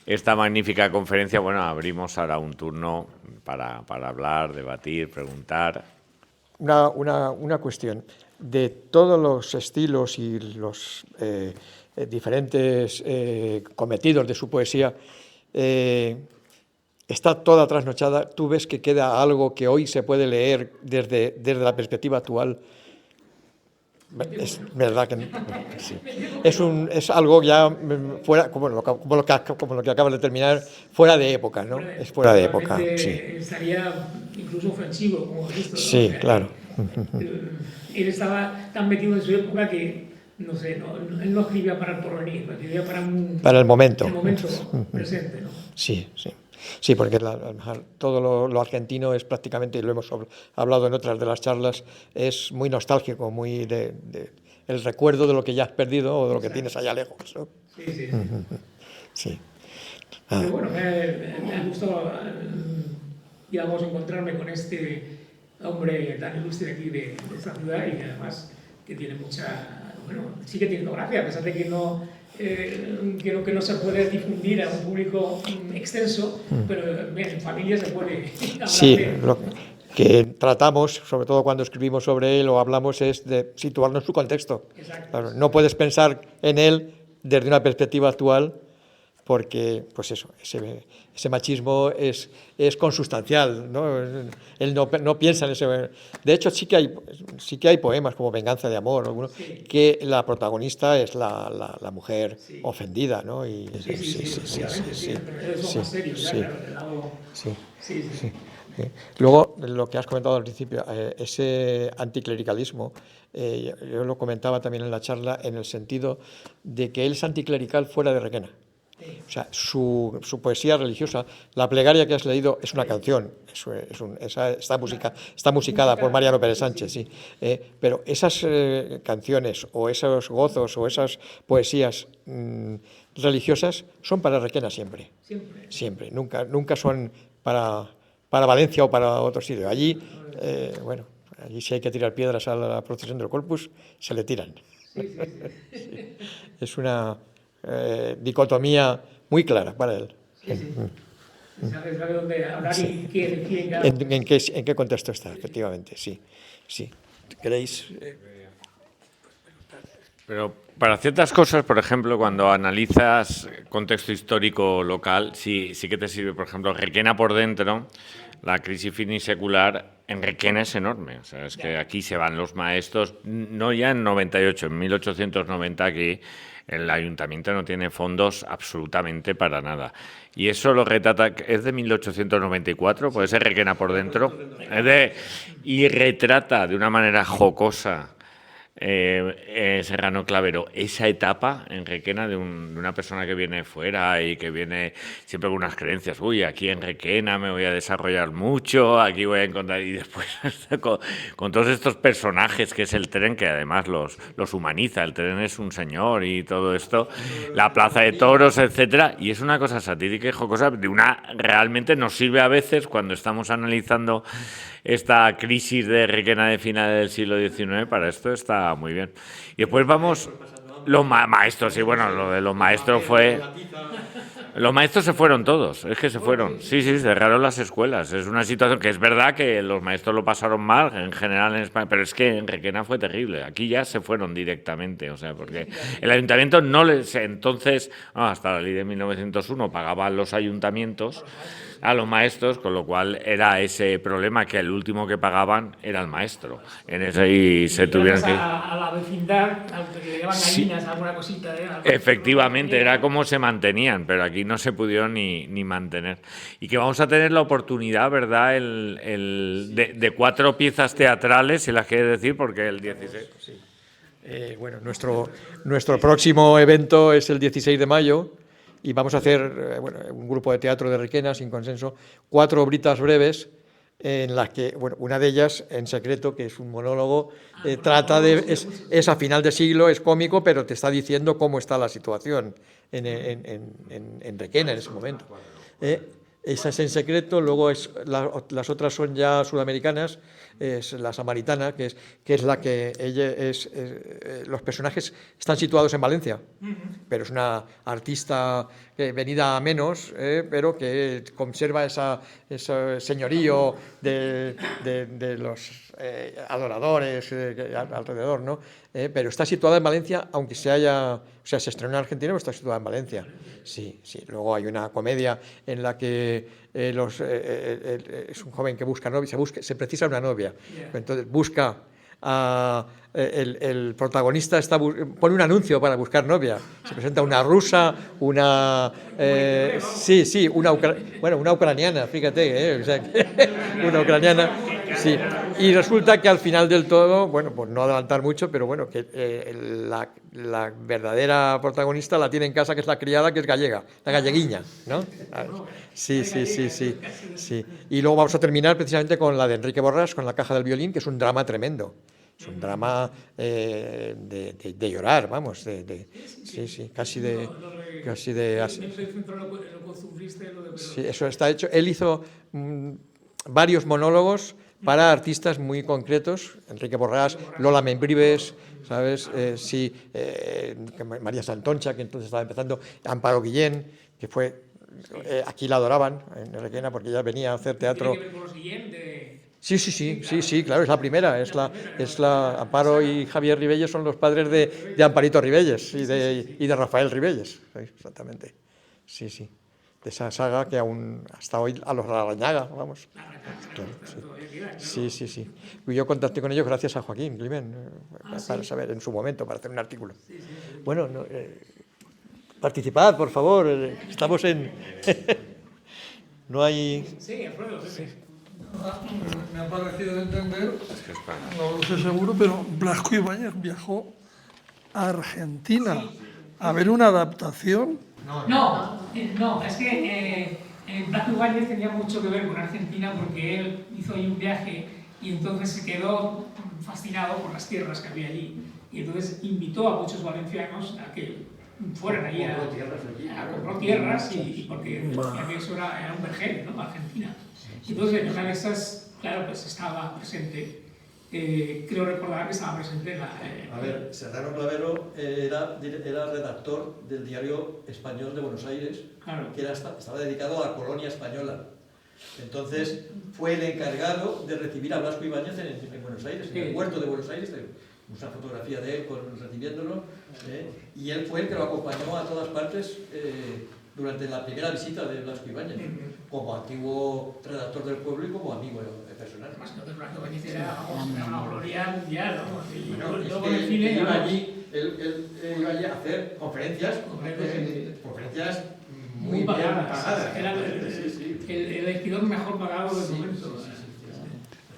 esta magnífica conferencia. Bueno, abrimos ahora un turno para hablar, debatir, preguntar. Una cuestión. De todos los estilos y los diferentes cometidos de su poesía, está toda trasnochada. ¿Tú ves que queda algo que hoy se puede leer desde la perspectiva actual? Es verdad que sí. Es algo ya fuera, como lo que acabas de terminar, fuera de época, ¿no? Es fuera de época, sí. Estaría incluso ofensivo, como has visto, ¿no? Sí, o sea, claro. Él estaba tan metido en su época que, no sé, él no escribía para el porvenir, escribía para el momento presente, ¿no? Sí, sí. Sí, porque todo lo argentino es prácticamente, y lo hemos hablado en otras de las charlas, es muy nostálgico, muy el recuerdo de lo que ya has perdido o de lo que tienes allá lejos, ¿no? Sí, sí. Sí. Pero bueno, me ha gustado, digamos, encontrarme con este hombre tan ilustre aquí de esta ciudad y que además que tiene mucha, bueno, sí que tiene gracia, a pesar de que no se puede difundir a un público extenso, pero en familia se puede hablar. Sí, lo que tratamos, sobre todo cuando escribimos sobre él o hablamos, es de situarnos en su contexto. Claro, no puedes pensar en él desde una perspectiva actual, porque, pues eso, ese machismo es consustancial, ¿no? Él no piensa en ese. De hecho, sí que hay poemas como Venganza de amor, algunos, sí, que la protagonista es la mujer, sí, ofendida, ¿no? Y Luego, lo que has comentado al principio, ese anticlericalismo, yo lo comentaba también en la charla, en el sentido de que él es anticlerical fuera de Requena. O sea, su poesía religiosa, la plegaria que has leído es una canción, está musicada por Mariano Pérez Sánchez, sí. Pero esas canciones o esos gozos o esas poesías religiosas son para Requena siempre. Siempre. Nunca son para Valencia o para otro sitio. Allí, allí si hay que tirar piedras a la procesión del Corpus, se le tiran. Sí. Es una dicotomía muy clara para él. Sí. Sabe dónde hablar y qué decir en cada ¿En qué contexto está? Efectivamente, sí. ¿Queréis? Pero para ciertas cosas, por ejemplo, cuando analizas contexto histórico local, sí que te sirve, por ejemplo, Requena por dentro, la crisis finisecular en Requena es enorme. O sea, es que aquí se van los maestros, no ya en 98, en 1890 aquí el ayuntamiento no tiene fondos absolutamente para nada. Y eso lo retrata, es de 1894, puede ser Requena por dentro, y retrata de una manera jocosa Serrano Clavero esa etapa en Requena de una persona que viene fuera y que viene siempre con unas creencias, uy, aquí en Requena me voy a desarrollar mucho, aquí voy a encontrar, y después con todos estos personajes que es el tren, que además los humaniza, el tren es un señor y todo esto, la plaza de toros, etcétera, y es una cosa satírica y jocosa, realmente nos sirve a veces cuando estamos analizando esta crisis de Requena de finales del siglo XIX, para esto está muy bien. Y después vamos, los maestros, sí, bueno, lo de los maestros fue... Los maestros se fueron todos, es que se fueron. Sí, cerraron las escuelas. Es una situación que es verdad que los maestros lo pasaron mal en general en España, pero es que en Requena fue terrible. Aquí ya se fueron directamente, o sea, porque el ayuntamiento no les... Entonces, hasta la ley de 1901 pagaban los ayuntamientos a los maestros, con lo cual era ese problema que el último que pagaban era el maestro. En ese y se tuvieron que... A la vecindad, al que le llaman gallinas, alguna cosita. Efectivamente, era como se mantenían, pero aquí no se pudieron ni mantener. Y que vamos a tener la oportunidad, ¿verdad?, de 4 piezas teatrales, si las quieres decir, porque el 16... Sí. Bueno, nuestro próximo evento es el 16 de mayo y vamos a hacer un grupo de teatro de Requena, sin consenso, 4 obritas breves en las que, una de ellas, En secreto, que es un monólogo, trata de... Es a final de siglo, es cómico, pero te está diciendo cómo está la situación en Requena en ese momento. Esa es En secreto, luego las otras son ya sudamericanas, es La samaritana, que es la que ella los personajes están situados en Valencia, pero es una artista venida a menos, pero que conserva ese señorío de los adoradores alrededor, ¿no? Pero está situada en Valencia, aunque se estrenó en Argentina, pero está situada en Valencia. Sí. Luego hay una comedia en la que es un joven que busca novia, se precisa una novia. Entonces busca el protagonista pone un anuncio para buscar novia. Se presenta una rusa, una ucraniana, fíjate, una ucraniana. Sí. Y resulta que al final del todo, pues no adelantar mucho, pero que la verdadera protagonista la tiene en casa, que es la criada, que es gallega, la galleguiña, ¿no? Sí. Y luego vamos a terminar precisamente con la de Enrique Borràs, con La caja del violín, que es un drama tremendo. Es un drama de llorar, vamos, casi de... Sí, eso está hecho. Él hizo varios monólogos para artistas muy concretos, Enrique Borràs, Lola Membrives, ¿sabes? María Santoncha, que entonces estaba empezando, Amparo Guillén, que fue... aquí la adoraban en Requena porque ella venía a hacer teatro. ¿Tiene que ver con los Guillén de...? Sí, claro, es la primera, es la Amparo y Javier Ribelles son los padres de Amparito Ribelles y de Rafael Ribelles, exactamente. Sí. De esa saga que aún hasta hoy a los Larrañaga, vamos. Sí. Y yo contacté con ellos gracias a Joaquín Climent, para saber en su momento, para hacer un artículo. Bueno, participad, por favor, estamos en... No hay... Sí, Alfredo, sí. Me ha parecido entender, no lo sé seguro, pero Blasco Ibáñez viajó a Argentina a ver una adaptación. No, es que Blasco Ibáñez tenía mucho que ver con Argentina porque él hizo ahí un viaje y entonces se quedó fascinado por las tierras que había allí y entonces invitó a muchos valencianos a que fueran ahí a comprar tierras y porque eso era un vergel, ¿no? Argentina. Entonces en una de esas, claro, pues estaba presente creo recordar que estaba presente en la... A ver, Serrano Clavero era redactor del Diario Español de Buenos Aires, Claro. que estaba dedicado a la colonia española. Entonces fue el encargado de recibir a Blasco Ibáñez en Buenos Aires, en el puerto de Buenos Aires. Una fotografía de él recibiéndolo, y él fue el que lo acompañó a todas partes durante la primera visita de Blasco Ibáñez, como antiguo redactor del pueblo y como amigo personal. Más que Blasco Ibáñez era una gloria mundial, ¿no? Bueno, Yo es con el que cine... él iba allí a hacer conferencias muy bien pagadas. Era el escritor mejor pagado del momento.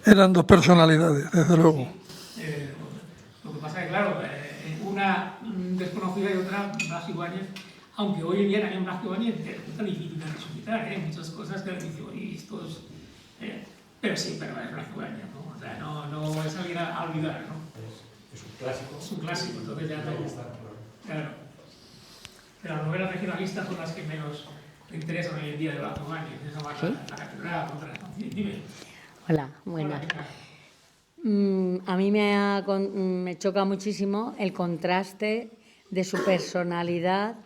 Eran dos personalidades, desde luego. Lo que pasa es que, claro, una desconocida y otra, Blasco Ibáñez, aunque hoy en día también Blasco Ibáñez resulta difícil de resucitar, muchas cosas que le dicen, oye, esto es... pero sí, pero es Blasco Ibáñez, ¿no? O sea, no es alguien a olvidar, ¿no? Es un clásico. Es un clásico, entonces ya todo... Claro. Pero las novelas regionalistas son las que menos me interesan hoy en día de Blasco Ibáñez. Eso más la catedral, contra la... Dime. Hola, buenas. Hola, ¿qué tal? A mí me choca muchísimo el contraste de su personalidad,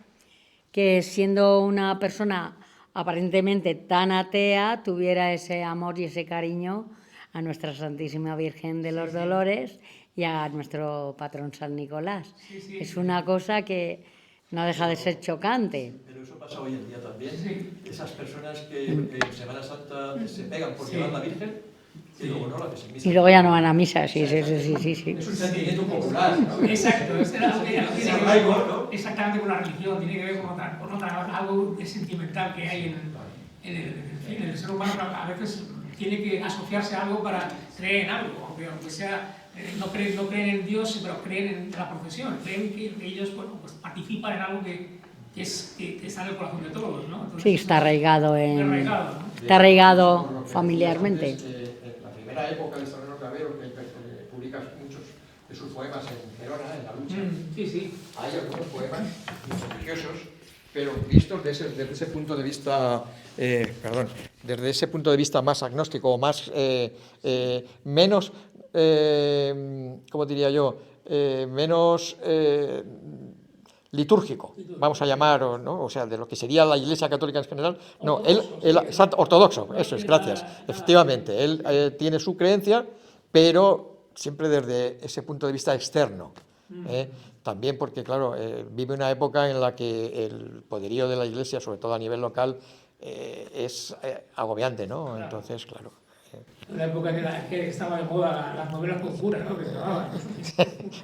que siendo una persona aparentemente tan atea, tuviera ese amor y ese cariño a nuestra Santísima Virgen de los Dolores y a nuestro patrón San Nicolás. Es una cosa que no deja de ser chocante. Pero eso pasa hoy en día también. Esas personas que en Semana Santa se pegan por llevar la Virgen y luego no la ves en misa. Y luego ya no van a misa, sí. Es un sentimiento popular, ¿no? Exacto, Ese arraigo, ¿no? exactamente con la religión, tiene que ver con algo sentimental que hay en el ser humano. A veces tiene que asociarse a algo para creer en algo, aunque sea, no creen en Dios, pero creen en la profesión, creen que ellos pues participan en algo que está en el corazón de todos, ¿no? Entonces, Sí, está arraigado ¿no? está arraigado familiarmente. La primera época de Serrano Clavero, que publica muchos de sus poemas en Gerona, en la lucha, Sí. hay algunos poemas muy religiosos, pero vistos desde ese punto de vista, desde ese punto de vista más agnóstico, o más, menos, ¿cómo diría yo? Menos litúrgico, vamos a llamar, ¿no? O sea, de lo que sería la Iglesia Católica en general. No, él ortodoxo, eso es, gracias. Efectivamente, él tiene su creencia, pero siempre desde ese punto de vista externo. También porque, claro, vive una época en la que el poderío de la Iglesia, sobre todo a nivel local, es agobiante, ¿no? Entonces, claro. En la época en que estaba de moda las novelas con cura, ¿no? Que se llamaban.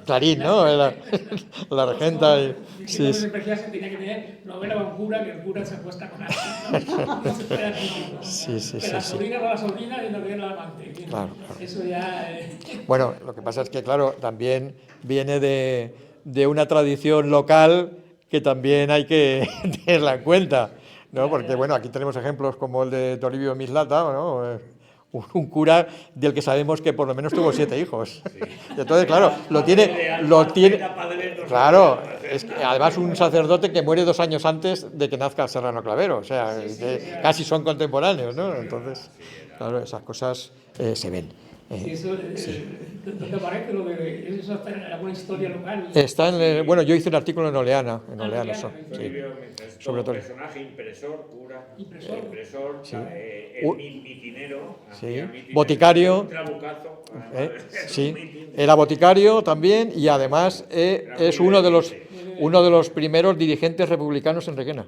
Clarín, ¿no? La regenta. Sí. Se tenía que tener novela con cura, que el cura se acuesta con alguien, ¿no? No se puede típico. Sí. Que la sobrina va a la sobrina y no viene la amante. Claro. Eso ya... Bueno, lo que pasa es que, claro, también viene de una tradición local que también hay que tenerla en cuenta, ¿no? Porque, bueno, aquí tenemos ejemplos como el de Toribio Mislata, ¿no? Un cura del que sabemos que por lo menos tuvo 7 hijos. Sí. Y entonces, claro, lo tiene, claro, es que además un sacerdote que muere 2 años antes de que nazca Serrano Clavero, o sea, casi son contemporáneos, ¿no? Entonces, claro, esas cosas se ven. ¿Dónde aparece lo de eso? ¿Está en alguna historia local? Está bueno, yo hice un artículo en Oleana, sí. Sobre todo. Personaje, impresor, cura, impresor, sí. mitinero, sí. Boticario, sí. Era boticario también y además es uno de los primeros dirigentes republicanos en Requena.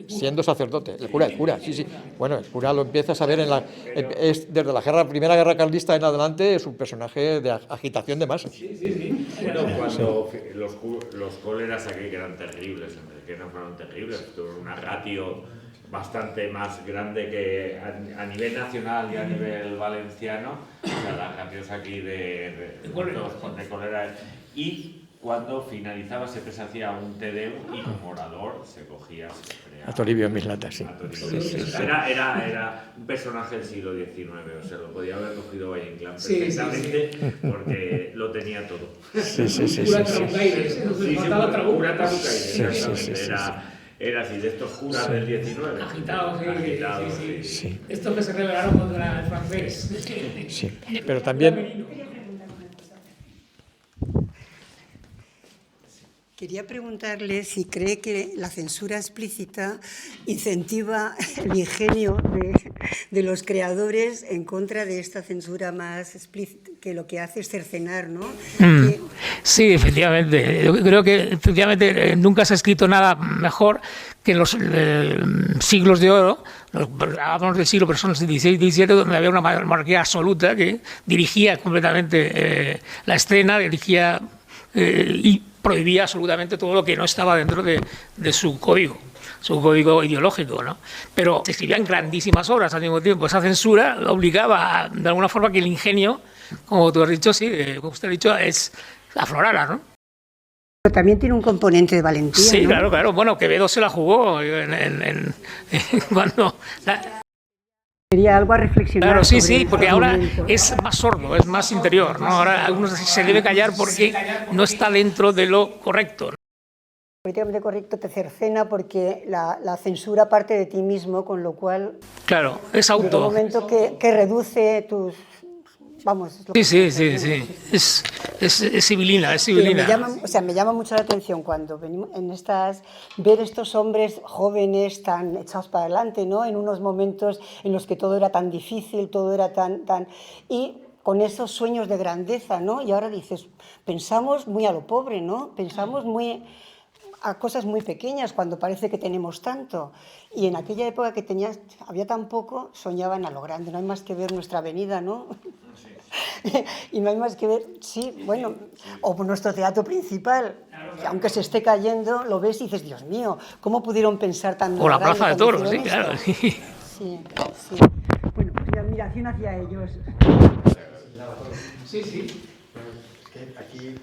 Siendo sacerdote, el cura, sí. Bueno, el cura lo empiezas a ver desde la Primera Guerra Carlista en adelante, es un personaje de agitación de masas. Sí. Bueno, cuando los cóleras aquí, que eran terribles, que no fueron terribles, tuvieron una ratio bastante más grande que a nivel nacional y a nivel valenciano, o sea, las ratios aquí de cólera. Y cuando finalizaba siempre se hacía un Te Deum y como orador se cogía a Toribio Mislata, sí. Era un personaje del siglo XIX, o sea, lo podía haber cogido Valle Inclán perfectamente porque lo tenía todo. Cura Trabucaires, faltaba Trabucaires, exactamente. Era así, de estos curas del 19. Agitados, sí. Estos que se rebelaron contra el francés. Sí, pero también... Quería preguntarle si cree que la censura explícita incentiva el ingenio de los creadores en contra de esta censura más explícita, que lo que hace es cercenar, ¿no? Sí, efectivamente. Yo creo que efectivamente nunca se ha escrito nada mejor que en los siglos de oro. Hablamos del siglo, pero son los XVI y XVII, donde había una monarquía absoluta que dirigía completamente la escena, dirigía y prohibía absolutamente todo lo que no estaba dentro de su código ideológico, ¿no? Pero se escribían grandísimas obras al mismo tiempo. Esa censura obligaba de alguna forma que el ingenio, como tú has dicho, sí, como usted ha dicho, aflorara, ¿no? Pero también tiene un componente de valentía, sí, ¿no? Claro, claro. Bueno, Quevedo se la jugó cuando... Sería algo a reflexionar. Claro, sí, sobre porque este ahora momento. es más sordo, es más interior, ¿no? Ahora algunos se debe callar porque no está dentro de lo correcto, ¿no? Políticamente correcto te cercena porque la censura parte de ti mismo, con lo cual... Claro, es Llega un auto. momento que reduce tus... Vamos... es lo que Sí. Es civilina, es Pero civilina. me llama mucho la atención cuando venimos ver estos hombres jóvenes tan echados para adelante, ¿no? En unos momentos en los que todo era tan difícil, todo era tan... Y con esos sueños de grandeza, ¿no? Y ahora dices, pensamos muy a lo pobre, ¿no? Pensamos muy a cosas muy pequeñas cuando parece que tenemos tanto. Y en aquella época que había tan poco, soñaban a lo grande. No hay más que ver nuestra avenida, ¿no? Y no hay más que ver, o nuestro teatro principal, que aunque se esté cayendo, lo ves y dices, Dios mío, ¿cómo pudieron pensar tan O la grande Plaza de cuando Toros, sí, hicieron claro. esto? Sí. Bueno, pues mi admiración hacia ellos. Sí. Aquí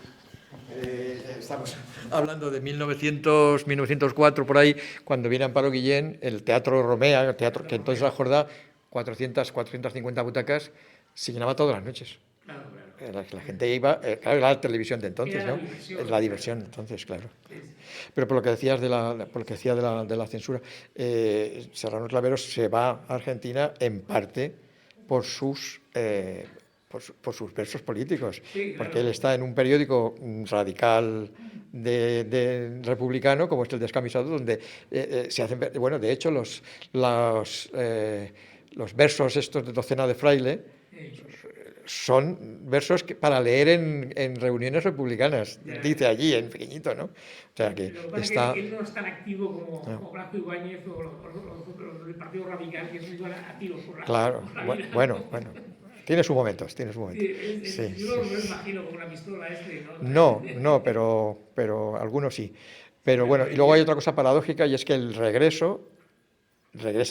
estamos hablando de 1904, por ahí, cuando viene Amparo Guillén, el Teatro Romea, el teatro que entonces la Jordá, 450 butacas, se llenaba todas las noches. La gente iba, claro, era la televisión de entonces, ¿no? La diversión, entonces, claro. Pero por lo que decías de la censura, Serrano Clavero se va a Argentina en parte por sus versos políticos, porque él está en un periódico radical de republicano, como es el Descamisado, donde se hacen, bueno, de hecho los versos estos de Docena de Fraile son versos para leer en reuniones republicanas, dice allí en pequeñito, ¿no? O sea que está... Él no es tan activo como Blasco Ibáñez o los del Partido Radical, que son activos por la... Claro, bueno. Tiene sus momentos. Sí. Yo no me imagino con una pistola ¿no? No, pero algunos sí. Pero bueno, y luego hay otra cosa paradójica, y es que el regresa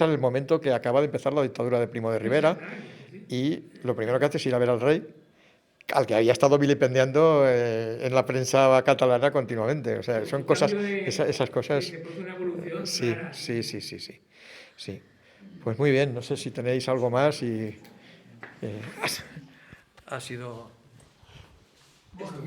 en el momento que acaba de empezar la dictadura de Primo de Rivera, y lo primero que hace es ir a ver al rey, al que había estado vilipendiando en la prensa catalana continuamente. O sea, son cosas, esas cosas... Sí. Pues muy bien, no sé si tenéis algo más y... ha sido...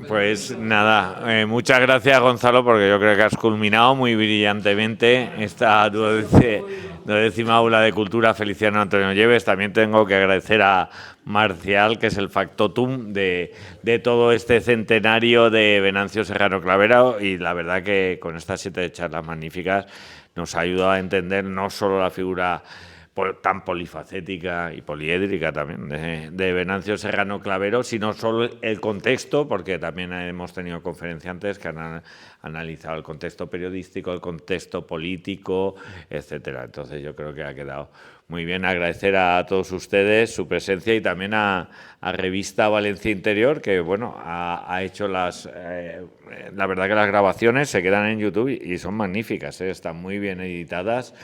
Pues nada, muchas gracias, Gonzalo, porque yo creo que has culminado muy brillantemente esta 12ª aula de cultura Feliciano Antonio Lleves. También tengo que agradecer a Marcial, que es el factotum de todo este centenario de Venancio Serrano Clavero, y la verdad que con estas 7 charlas magníficas nos ha ayudado a entender no solo la figura tan polifacética y poliédrica también de Venancio Serrano Clavero, sino solo el contexto, porque también hemos tenido conferenciantes que han analizado el contexto periodístico, el contexto político, etcétera. Entonces yo creo que ha quedado muy bien. Agradecer a todos ustedes su presencia y también a Revista Valencia Interior, que bueno, ha hecho la verdad que las grabaciones se quedan en YouTube y son magníficas, están muy bien editadas.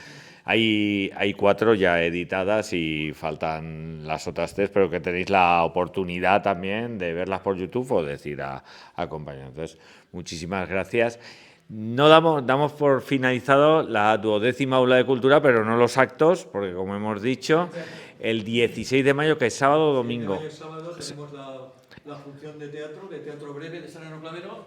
Hay 4 ya editadas y faltan las otras 3, pero que tenéis la oportunidad también de verlas por YouTube o decir a compañeros. Entonces, muchísimas gracias. No damos por finalizado la 12ª aula de cultura, pero no los actos, porque como hemos dicho, el 16 de mayo, que es sábado o domingo. El sábado tenemos la función de teatro breve de Serrano Clavero.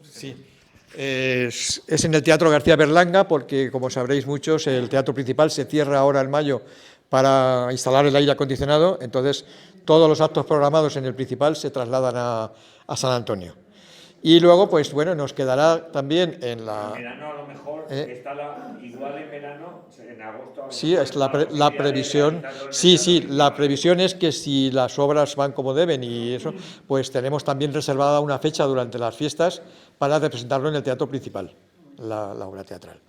Sí. Es en el Teatro García Berlanga, porque, como sabréis muchos, el teatro principal se cierra ahora en mayo para instalar el aire acondicionado, entonces todos los actos programados en el principal se trasladan a San Antonio. Y luego, pues bueno, nos quedará también en la... En verano a lo mejor está igual en verano, en agosto... Sí, es la previsión. Sí, sí, la previsión es que si las obras van como deben y eso, pues tenemos también reservada una fecha durante las fiestas para representarlo en el teatro principal, la obra teatral.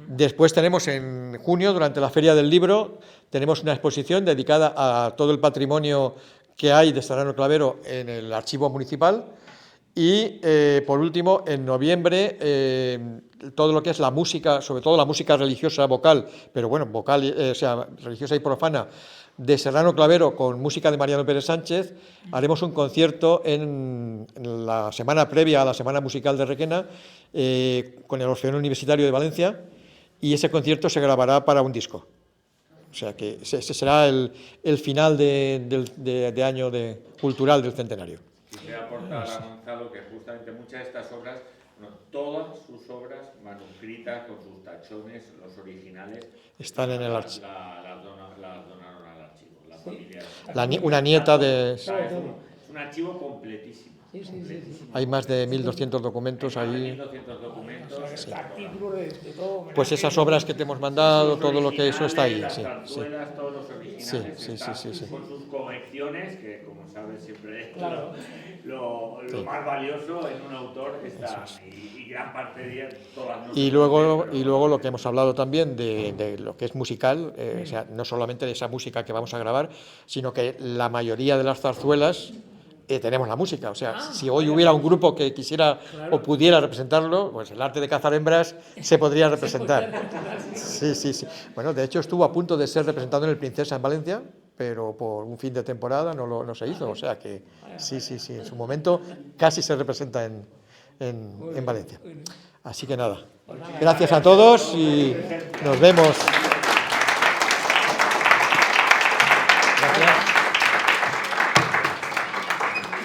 Después tenemos en junio, durante la Feria del Libro, tenemos una exposición dedicada a todo el patrimonio que hay de Serrano Clavero en el archivo municipal. Y, por último, en noviembre, todo lo que es la música, sobre todo la música religiosa vocal, pero bueno, vocal, o sea, religiosa y profana, de Serrano Clavero con música de Mariano Pérez Sánchez. Haremos un concierto en la semana previa a la Semana Musical de Requena con el Orfeón Universitario de Valencia, y ese concierto se grabará para un disco. O sea que ese será el final de año cultural del centenario. Quisiera aportar a Gonzalo que justamente muchas de estas obras, todas sus obras manuscritas con sus tachones, los originales, están en el archivo. Las donaron al archivo, la familia. Una nieta de... Es un archivo completísimo. Hay más de 1.200 documentos ahí. 1.200 documentos. Sí. De todo, Pues esas obras que te hemos mandado, todo lo que eso está ahí. Las Sí, zarzuelas, todos los originales, sí. con sus correcciones, que como sabes siempre es Claro. lo más valioso en un autor, está, y gran parte de ellas, todas no. Y luego lo que hemos hablado también de lo que es musical, o sea, no solamente de esa música que vamos a grabar, sino que la mayoría de las zarzuelas tenemos la música. O sea, si hoy hubiera un grupo que quisiera o pudiera representarlo, pues el arte de cazar hembras se podría representar. Sí. Bueno, de hecho estuvo a punto de ser representado en el Princesa en Valencia, pero por un fin de temporada no se hizo. O sea que sí, en su momento casi se representa en Valencia. Así que nada, gracias a todos y nos vemos.